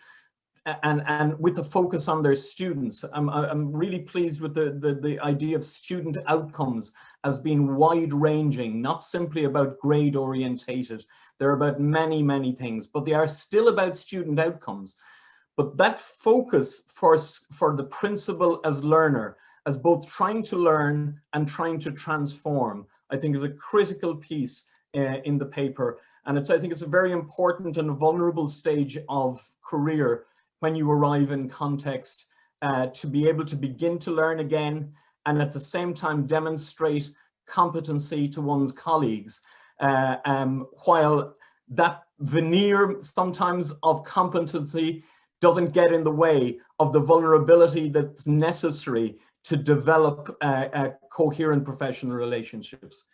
and with the focus on their students. I'm really pleased with the idea of student outcomes as being wide-ranging, not simply about grade orientated. They're about many, many things, but they are still about student outcomes. But that focus for the principal as learner, as both trying to learn and trying to transform, I think is a critical piece in the paper. And I think it's a very important and vulnerable stage of career when you arrive in context, to be able to begin to learn again, and at the same time demonstrate competency to one's colleagues, while that veneer sometimes of competency doesn't get in the way of the vulnerability that's necessary to develop coherent professional relationships.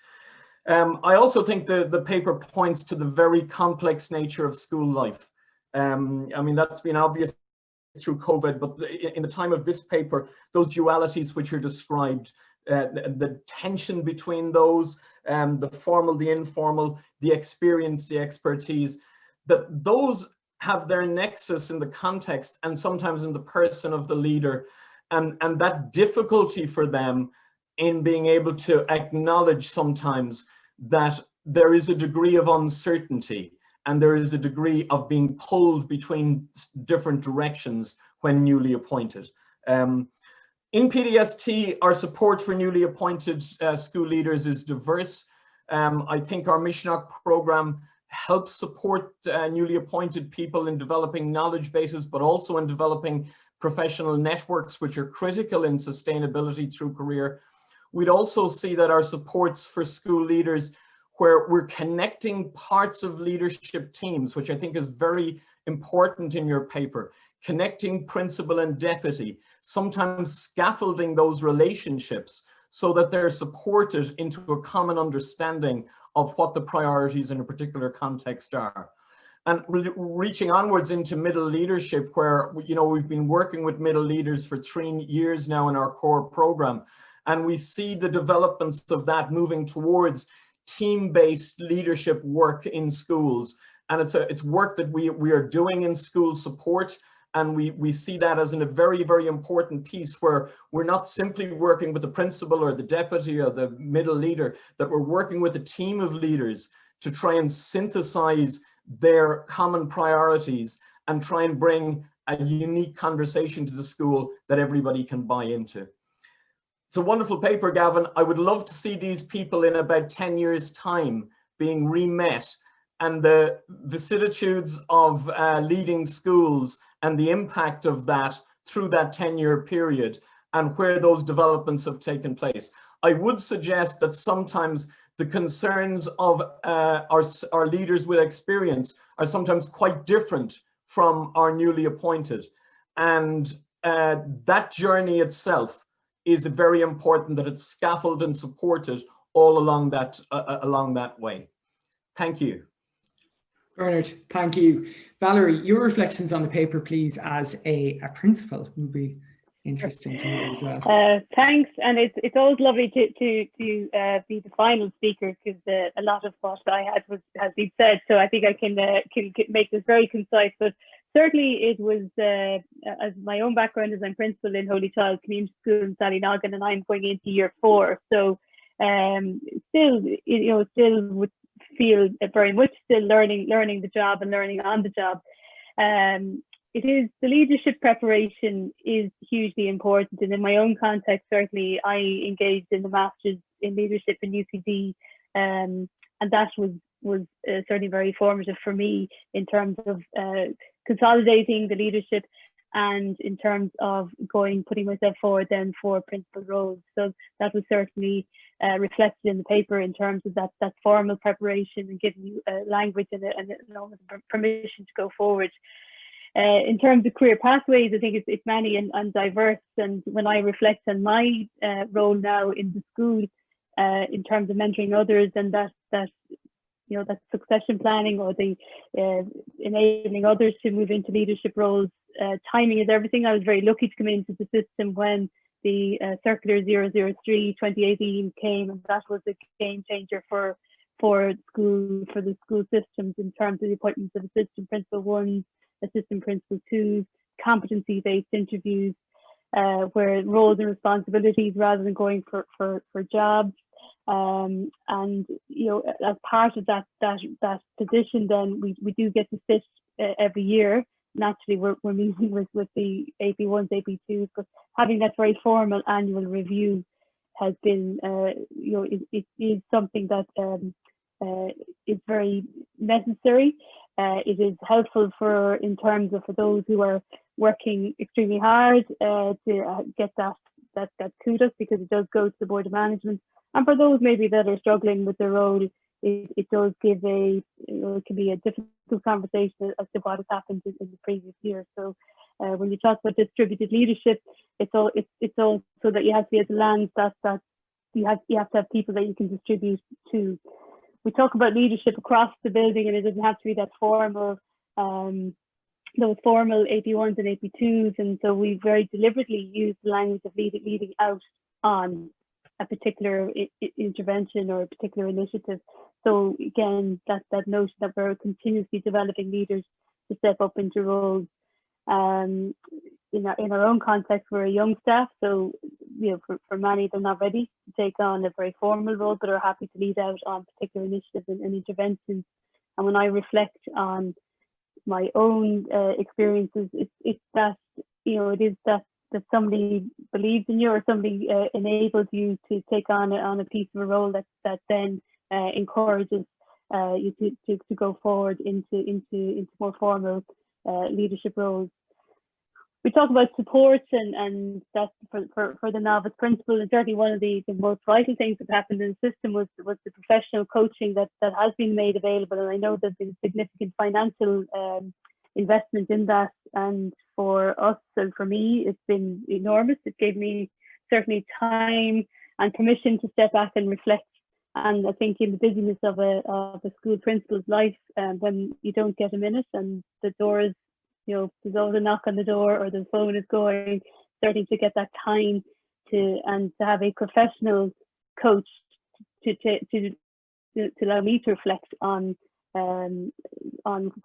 I also think the paper points to the very complex nature of school life. I mean, that's been obvious through COVID, but in the time of this paper, those dualities which are described, the tension between those, the formal, the informal, the experience, the expertise, that those have their nexus in the context and sometimes in the person of the leader, and that difficulty for them in being able to acknowledge sometimes that there is a degree of uncertainty and there is a degree of being pulled between different directions when newly appointed. In PDST, our support for newly appointed school leaders is diverse. I think our Mishnok program helps support newly appointed people in developing knowledge bases, but also in developing professional networks, which are critical in sustainability through career. We'd also see that our supports for school leaders, where we're connecting parts of leadership teams, which I think is very important in your paper, connecting principal and deputy, sometimes scaffolding those relationships so that they're supported into a common understanding of what the priorities in a particular context are. And reaching onwards into middle leadership, where, you know, we've been working with middle leaders for 3 years now in our core program, and we see the developments of that moving towards team-based leadership work in schools. And it's work that we are doing in school support, and we see that as a very, very important piece, where we're not simply working with the principal or the deputy or the middle leader, that we're working with a team of leaders to try and synthesize their common priorities and try and bring a unique conversation to the school that everybody can buy into. It's a wonderful paper, Gavin. I would love to see these people in about 10 years' time being re-met, and the vicissitudes of leading schools and the impact of that through that 10-year period and where those developments have taken place. I would suggest that sometimes the concerns of our leaders with experience are sometimes quite different from our newly appointed. And that journey itself is very important, that it's scaffolded and supported all along that way. Thank you. Bernard, thank you. Valerie, your reflections on the paper, please, as a principal, would be interesting to hear as well. Thanks, and it's always lovely to be the final speaker, because a lot of what I had has been said. So I think I can make this very concise. But certainly, it was as my own background as I'm principal in Holy Child Community School in Sallynoggin, and I'm going into year 4. So still would feel very much still learning the job and learning on the job. It is, the leadership preparation is hugely important, and in my own context, certainly I engaged in the Masters in Leadership in UCD, and that was certainly very formative for me in terms of consolidating the leadership and in terms of putting myself forward then for principal roles. So that was certainly reflected in the paper in terms of that formal preparation and giving you language and permission to go forward. In terms of career pathways, I think it's many and diverse. And when I reflect on my role now in the school, in terms of mentoring others, and that succession planning or the enabling others to move into leadership roles, timing is everything. I was very lucky to come into the system when the Circular 003 2018 came, and that was a game changer for the school systems in terms of the appointments of assistant principal 1s, assistant principal 2s, competency-based interviews, where roles and responsibilities rather than going for jobs. And as part of that position, then we do get to sit every year. Naturally, we're meeting with the AP1s, AP2s, but having that very formal annual review has been, it is something that is very necessary. It is helpful for those who are working extremely hard to get that kudos, because it does go to the Board of Management. And for those maybe that are struggling with their role, it does give it can be a difficult conversation as to what has happened in the previous year. So when you talk about distributed leadership, it's also that you have to be at the land that you have to have people that you can distribute to. We talk about leadership across the building, and it doesn't have to be that formal, those formal AP1s and AP2s. And so we very deliberately use the language of leading out on a particular intervention or a particular initiative. So again, that notion that we're continuously developing leaders to step up into roles. In our own context, we're a young staff, so for many, they're not ready to take on a very formal role, but are happy to lead out on particular initiatives and interventions. And when I reflect on my own experiences, it's that it is that somebody believes in you, or somebody enables you to take on a piece of a role that then encourages you to go forward into more formal leadership roles. We talk about support, and that's for the novice principal, and certainly one of the most vital things that happened in the system was the professional coaching that has been made available. And I know there's been significant financial investment in that, and for us and for me, it's been enormous. It gave me certainly time and permission to step back and reflect. And I think in the busyness of a school principal's life, when you don't get a minute and the door is, there's always a knock on the door or the phone is going, starting to get that time to have a professional coach to allow me to reflect on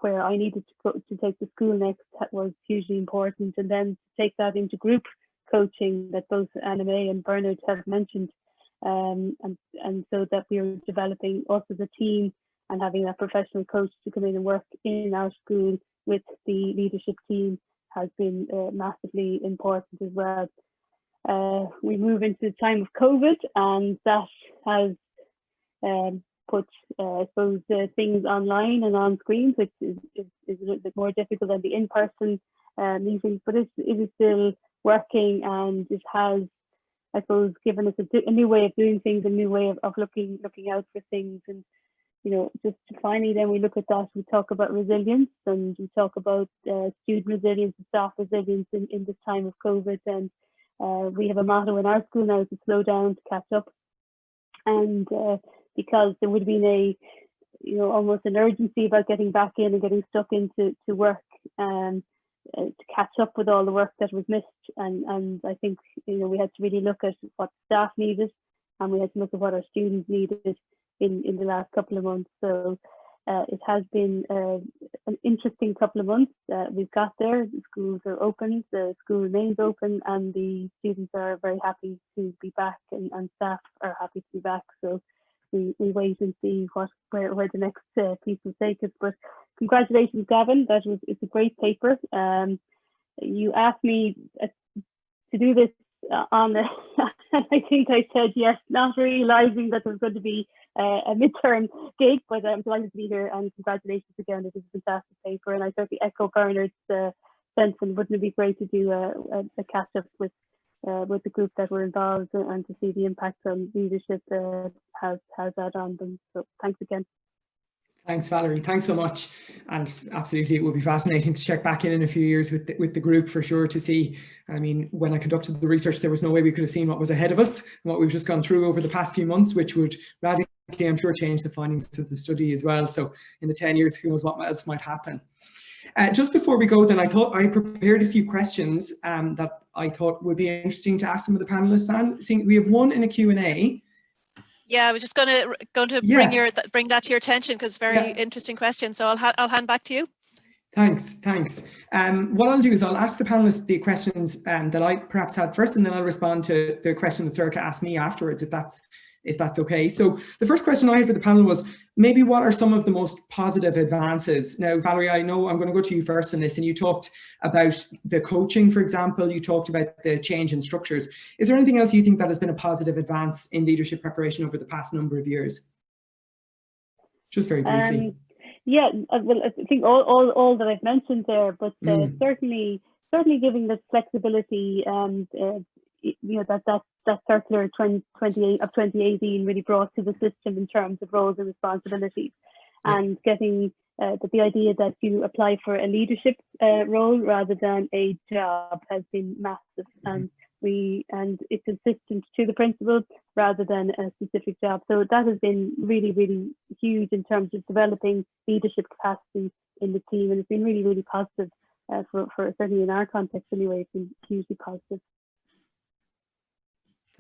where I needed to take the school next was hugely important. And then to take that into group coaching that both Anna Mae and Bernard have mentioned, and so that we are developing us as a team and having that professional coach to come in and work in our school with the leadership team has been massively important as well. We move into the time of COVID, and that has put, I suppose, things online and on screens, which is a little bit more difficult than the in-person meetings, but it is still working, and it has, I suppose, given us a new way of doing things, a new way of looking out for things. And just finally, then we look at that, we talk about resilience, and we talk about student resilience and staff resilience in this time of COVID. And we have a motto in our school now, to slow down, to catch up. And because there would have been almost an urgency about getting back in and getting stuck into work, to catch up with all the work that was missed. And I think, we had to really look at what staff needed, and we had to look at what our students needed in the last couple of months. So it has been an interesting couple of months. We've got there, the schools are open, the school remains open, and the students are very happy to be back, and staff are happy to be back. So we wait and see where the next piece will take us. But congratulations, Gavin, it's a great paper. You asked me to do this on the, I think I said yes, not realising that there was going to be a midterm gig, but I'm delighted to be here, and congratulations again. It is a fantastic paper, and I certainly echo Bernard's sentiment. Wouldn't it be great to do a catch up with the group that were involved, and to see the impact on leadership has that on them. So thanks again. Thanks, Valerie. Thanks so much. And absolutely, it would be fascinating to check back in a few years with the group, for sure, to see. I mean, when I conducted the research, there was no way we could have seen what was ahead of us and what we've just gone through over the past few months, which would radically, I'm sure, change the findings of the study as well. So in the 10 years, who knows what else might happen. Just before we go, then, I thought I prepared a few questions that I thought would be interesting to ask some of the panelists. And we have one in a Q&A. Yeah, I was just going to bring that to your attention, because very interesting question. So I'll hand back to you. Thanks. What I'll do is I'll ask the panelists the questions that I perhaps had first, and then I'll respond to the question that Sorcha asked me afterwards, if that's okay. So the first question I had for the panel was, maybe what are some of the most positive advances? Now, Valerie, I know I'm going to go to you first on this, and you talked about the coaching, for example, you talked about the change in structures. Is there anything else you think that has been a positive advance in leadership preparation over the past number of years? Just very briefly. Yeah, well, I think all that I've mentioned there, but certainly giving the flexibility and that circular 2018 really brought to the system in terms of roles and responsibilities, and getting the idea that you apply for a leadership role rather than a job has been massive, and it's consistent to the principle rather than a specific job. So that has been really, really huge in terms of developing leadership capacity in the team, and it's been really, really positive for certainly in our context anyway. It's been hugely positive.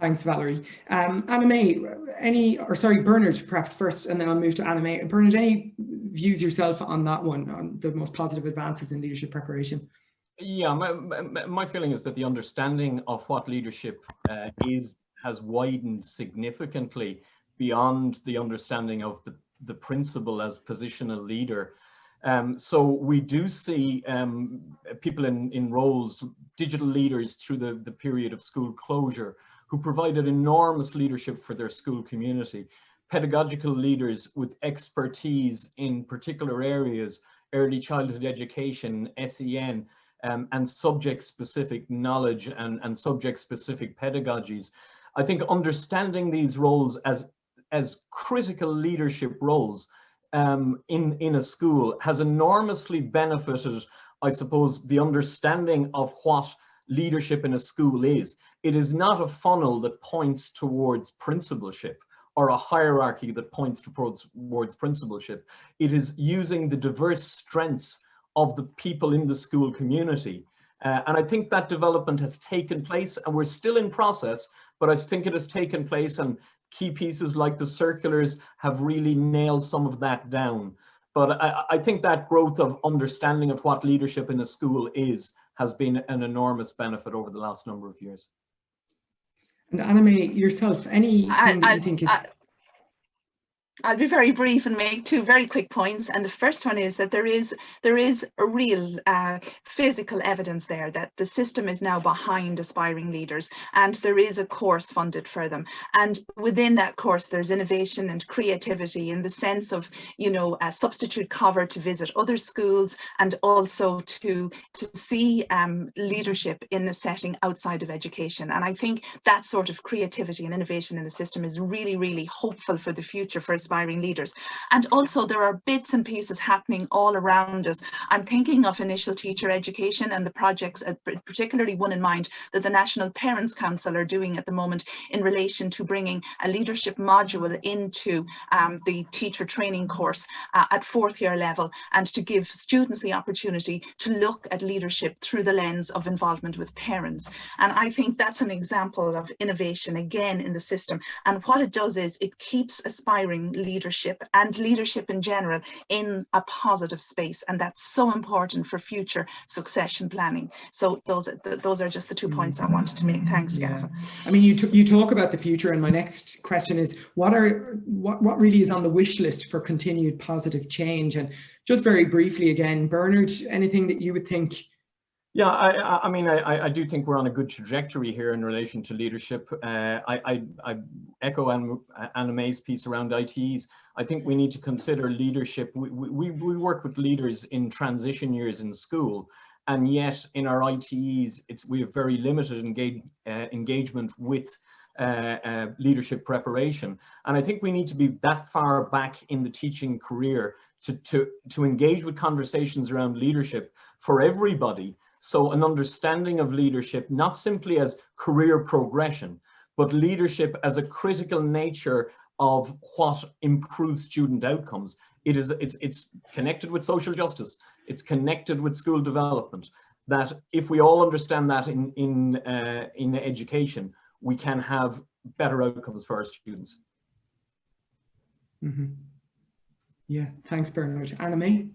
Thanks, Valerie. Anna Mae, Bernard, perhaps first, and then I'll move to Anna Mae. Bernard, any views yourself on that one, on the most positive advances in leadership preparation? Yeah, my feeling is that the understanding of what leadership is has widened significantly beyond the understanding of the principle as positional leader. So we do see people in roles, digital leaders through the period of school closure, who provided enormous leadership for their school community, pedagogical leaders with expertise in particular areas, early childhood education, SEN, and subject-specific knowledge and subject-specific pedagogies. I think understanding these roles as critical leadership roles in a school has enormously benefited, I suppose, the understanding of what leadership in a school is. It is not a funnel that points towards principalship or a hierarchy that points towards principalship. It is using the diverse strengths of the people in the school community. And I think that development has taken place, and we're still in process, but I think it has taken place, and key pieces like the circulars have really nailed some of that down. But I think that growth of understanding of what leadership in a school has been an enormous benefit over the last number of years. And Anna Mae, yourself, anything that you think is... I'll be very brief and make two very quick points. And the first one is that there is a real physical evidence there that the system is now behind aspiring leaders, and there is a course funded for them. And within that course, there's innovation and creativity in the sense of, a substitute cover to visit other schools, and also to see leadership in a setting outside of education. And I think that sort of creativity and innovation in the system is really, really hopeful for the future for aspiring leaders. And also there are bits and pieces happening all around us. I'm thinking of initial teacher education and the projects, particularly one in mind that the National Parents Council are doing at the moment in relation to bringing a leadership module into the teacher training course at fourth year level, and to give students the opportunity to look at leadership through the lens of involvement with parents. And I think that's an example of innovation again in the system. And what it does is it keeps aspiring leadership and leadership in general in a positive space, and that's so important for future succession planning. So those are just the 2 points I wanted to make. Thanks, Gavin. I mean, you talk about the future, and my next question is what really is on the wish list for continued positive change? And just very briefly again, Bernard, anything that you would think? Yeah, I mean, I do think we're on a good trajectory here in relation to leadership. I echo Anna Mae's piece around ITEs. I think we need to consider leadership. We work with leaders in transition years in school, and yet in our ITEs, we have very limited engagement with leadership preparation. And I think we need to be that far back in the teaching career to engage with conversations around leadership for everybody. So an understanding of leadership, not simply as career progression, but leadership as a critical nature of what improves student outcomes. It's connected with social justice. It's connected with school development. That if we all understand that in education, we can have better outcomes for our students. Mm-hmm. Yeah, thanks, Bernard. Anna Mae?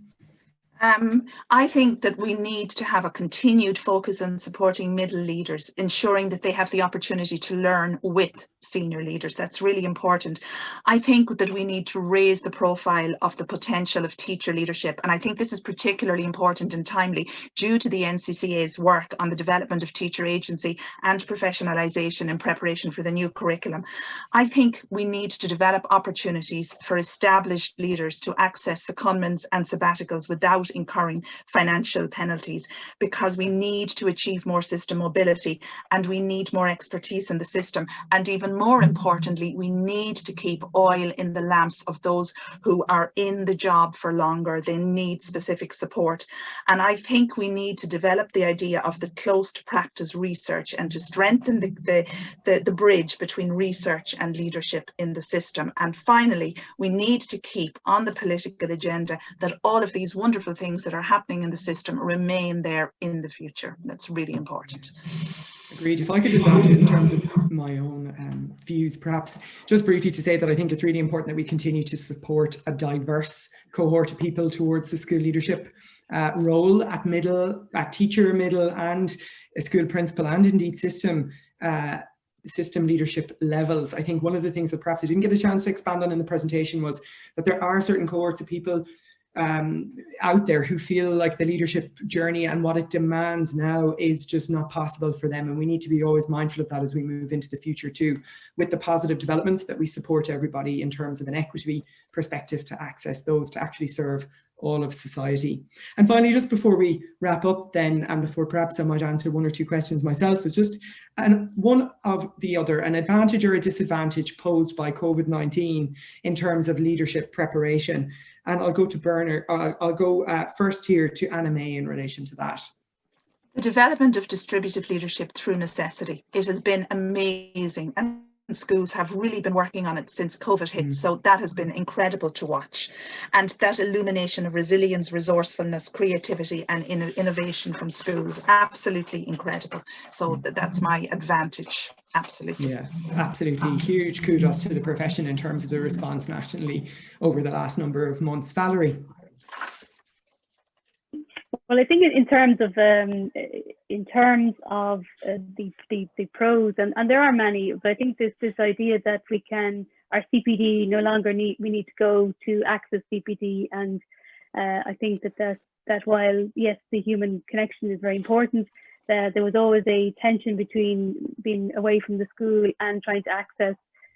I think that we need to have a continued focus on supporting middle leaders, ensuring that they have the opportunity to learn with senior leaders. That's really important. I think that we need to raise the profile of the potential of teacher leadership. And I think this is particularly important and timely due to the NCCA's work on the development of teacher agency and professionalisation in preparation for the new curriculum. I think we need to develop opportunities for established leaders to access secondments and sabbaticals without incurring financial penalties, because we need to achieve more system mobility and we need more expertise in the system. And even more importantly, we need to keep oil in the lamps of those who are in the job for longer. They need specific support. And I think we need to develop the idea of the close to practice research and to strengthen the bridge between research and leadership in the system. And finally, we need to keep on the political agenda that all of these wonderful things that are happening in the system remain there in the future. That's really important. Agreed. If I could just add to it in terms of my own views, perhaps just briefly to say that I think it's really important that we continue to support a diverse cohort of people towards the school leadership role at teacher, middle and school principal and indeed system leadership levels. I think one of the things that perhaps I didn't get a chance to expand on in the presentation was that there are certain cohorts of people out there who feel like the leadership journey and what it demands now is just not possible for them, and we need to be always mindful of that as we move into the future too, with the positive developments that we support everybody in terms of an equity perspective to access those to actually serve all of society. And finally, just before we wrap up then, and before perhaps I might answer one or two questions myself, is just one of the other, an advantage or a disadvantage posed by COVID-19 in terms of leadership preparation. And I'll go to Bernard, I'll go first here to Anna Mae in relation to that. The development of distributed leadership through necessity. It has been amazing, and schools have really been working on it since COVID hit. So that has been incredible to watch. And that illumination of resilience, resourcefulness, creativity and innovation from schools, absolutely incredible. So that's my advantage. Absolutely. Yeah, absolutely. Huge kudos to the profession in terms of the response nationally over the last number of months. Valerie. Well, I think in terms of the pros, and there are many, but I think this idea that our CPD no longer we need to go to access CPD, and I think that while yes, the human connection is very important, there was always a tension between being away from the school and trying to access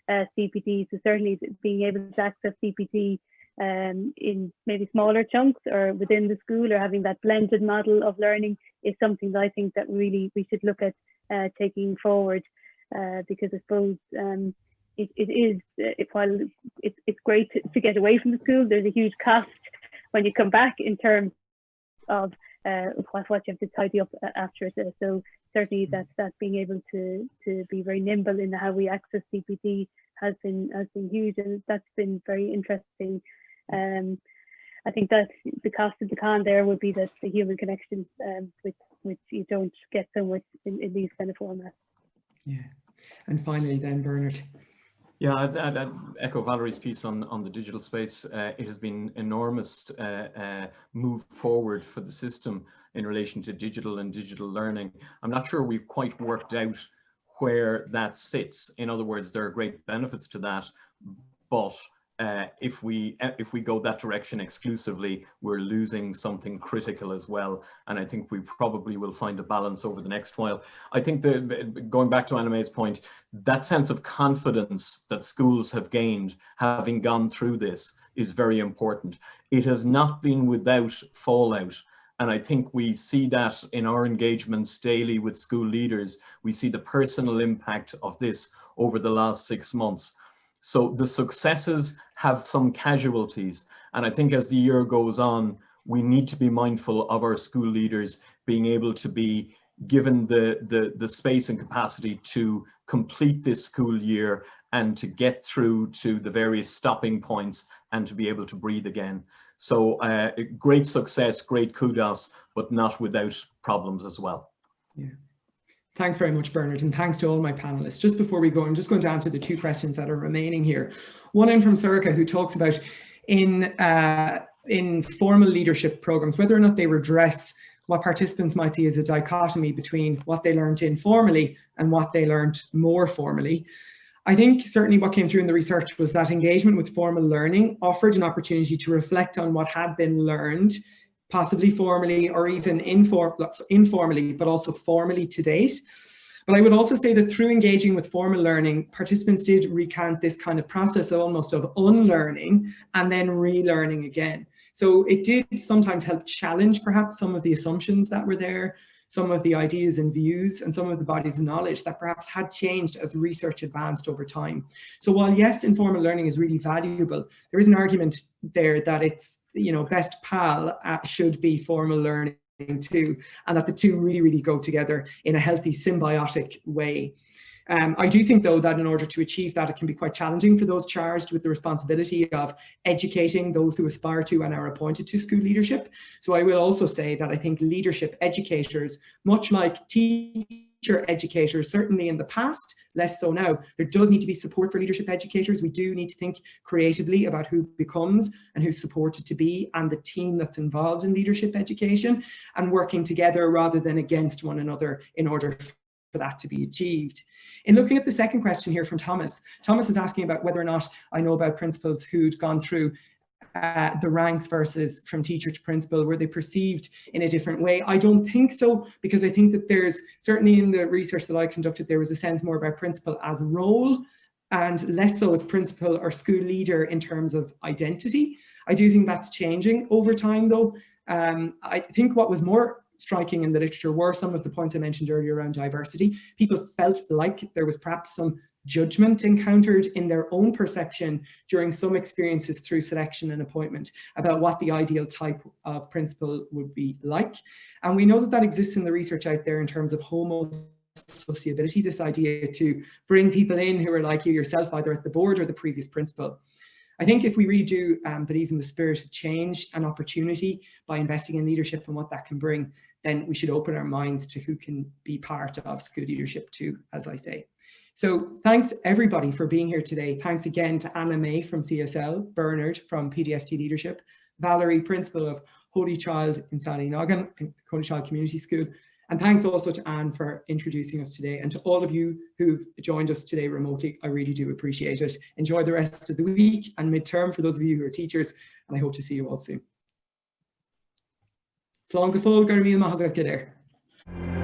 CPD. So certainly being able to access CPD in maybe smaller chunks or within the school, or having that blended model of learning is something that I think that really we should look at taking forward, because I suppose while it's great to get away from the school, there's a huge cost when you come back in terms of what you have to tidy up after it. So certainly that being able to be very nimble in how we access CPD has been huge, and that's been very interesting. I think that the cost of the con there would be that the human connection, which you don't get so much in these kind of formats. Yeah, and finally then Bernard. Yeah, I'd echo Valerie's piece on the digital space. It has been enormous move forward for the system in relation to digital and digital learning. I'm not sure we've quite worked out where that sits. In other words, there are great benefits to that, but if we go that direction exclusively, we're losing something critical as well. And I think we probably will find a balance over the next while. I think going back to Anna Mae's point, that sense of confidence that schools have gained having gone through this is very important. It has not been without fallout. And I think we see that in our engagements daily with school leaders. We see the personal impact of this over the last 6 months. So the successes have some casualties. And I think as the year goes on, we need to be mindful of our school leaders being able to be given the space and capacity to complete this school year and to get through to the various stopping points and to be able to breathe again. So great success, great kudos, but not without problems as well. Yeah. Thanks very much, Bernard, and thanks to all my panelists. Just before we go, I'm just going to answer the 2 questions that are remaining here. One in from Surika, who talks about in in formal leadership programs, whether or not they redress what participants might see as a dichotomy between what they learned informally and what they learned more formally. I think certainly what came through in the research was that engagement with formal learning offered an opportunity to reflect on what had been learned, possibly formally or even informally, but also formally to date. But I would also say that through engaging with formal learning, participants did recount this kind of process almost of unlearning and then relearning again. So it did sometimes help challenge perhaps some of the assumptions that were there, some of the ideas and views, and some of the bodies of knowledge that perhaps had changed as research advanced over time. So while yes, informal learning is really valuable, there is an argument there that it's, you know, best pal should be formal learning too, and that the two really go together in a healthy symbiotic way. I do think, though, that in order to achieve that, it can be quite challenging for those charged with the responsibility of educating those who aspire to and are appointed to school leadership. So I will also say that I think leadership educators, much like teacher educators, certainly in the past, less so now, there does need to be support for leadership educators. We do need to think creatively about who becomes and who's supported to be, and the team that's involved in leadership education, and working together rather than against one another in order for that to be achieved. In looking at the second question here from Thomas is asking about whether or not I know about principals who'd gone through the ranks versus from teacher to principal, were they perceived in a different way? I don't think so, because I think that there's certainly in the research that I conducted, there was a sense more about principal as a role and less so as principal or school leader in terms of identity. I do think that's changing over time, though. I think what was more striking in the literature were some of the points I mentioned earlier around diversity. People felt like there was perhaps some judgment encountered in their own perception during some experiences through selection and appointment about what the ideal type of principal would be like. And we know that that exists in the research out there in terms of homosociability, this idea to bring people in who are like you yourself, either at the board or the previous principal. I think if we really do believe in the spirit of change and opportunity by investing in leadership and what that can bring, then we should open our minds to who can be part of school leadership too, as I say. So thanks everybody for being here today. Thanks again to Anna Mae from CSL, Bernard from PDST Leadership, Valerie, Principal of Holy Child in Sallynoggin, Holy Child Community School. And thanks also to Anne for introducing us today, and to all of you who've joined us today remotely. I really do appreciate it. Enjoy the rest of the week and midterm for those of you who are teachers, and I hope to see you all soon. Slán go fóill gur míle maith agat go léir.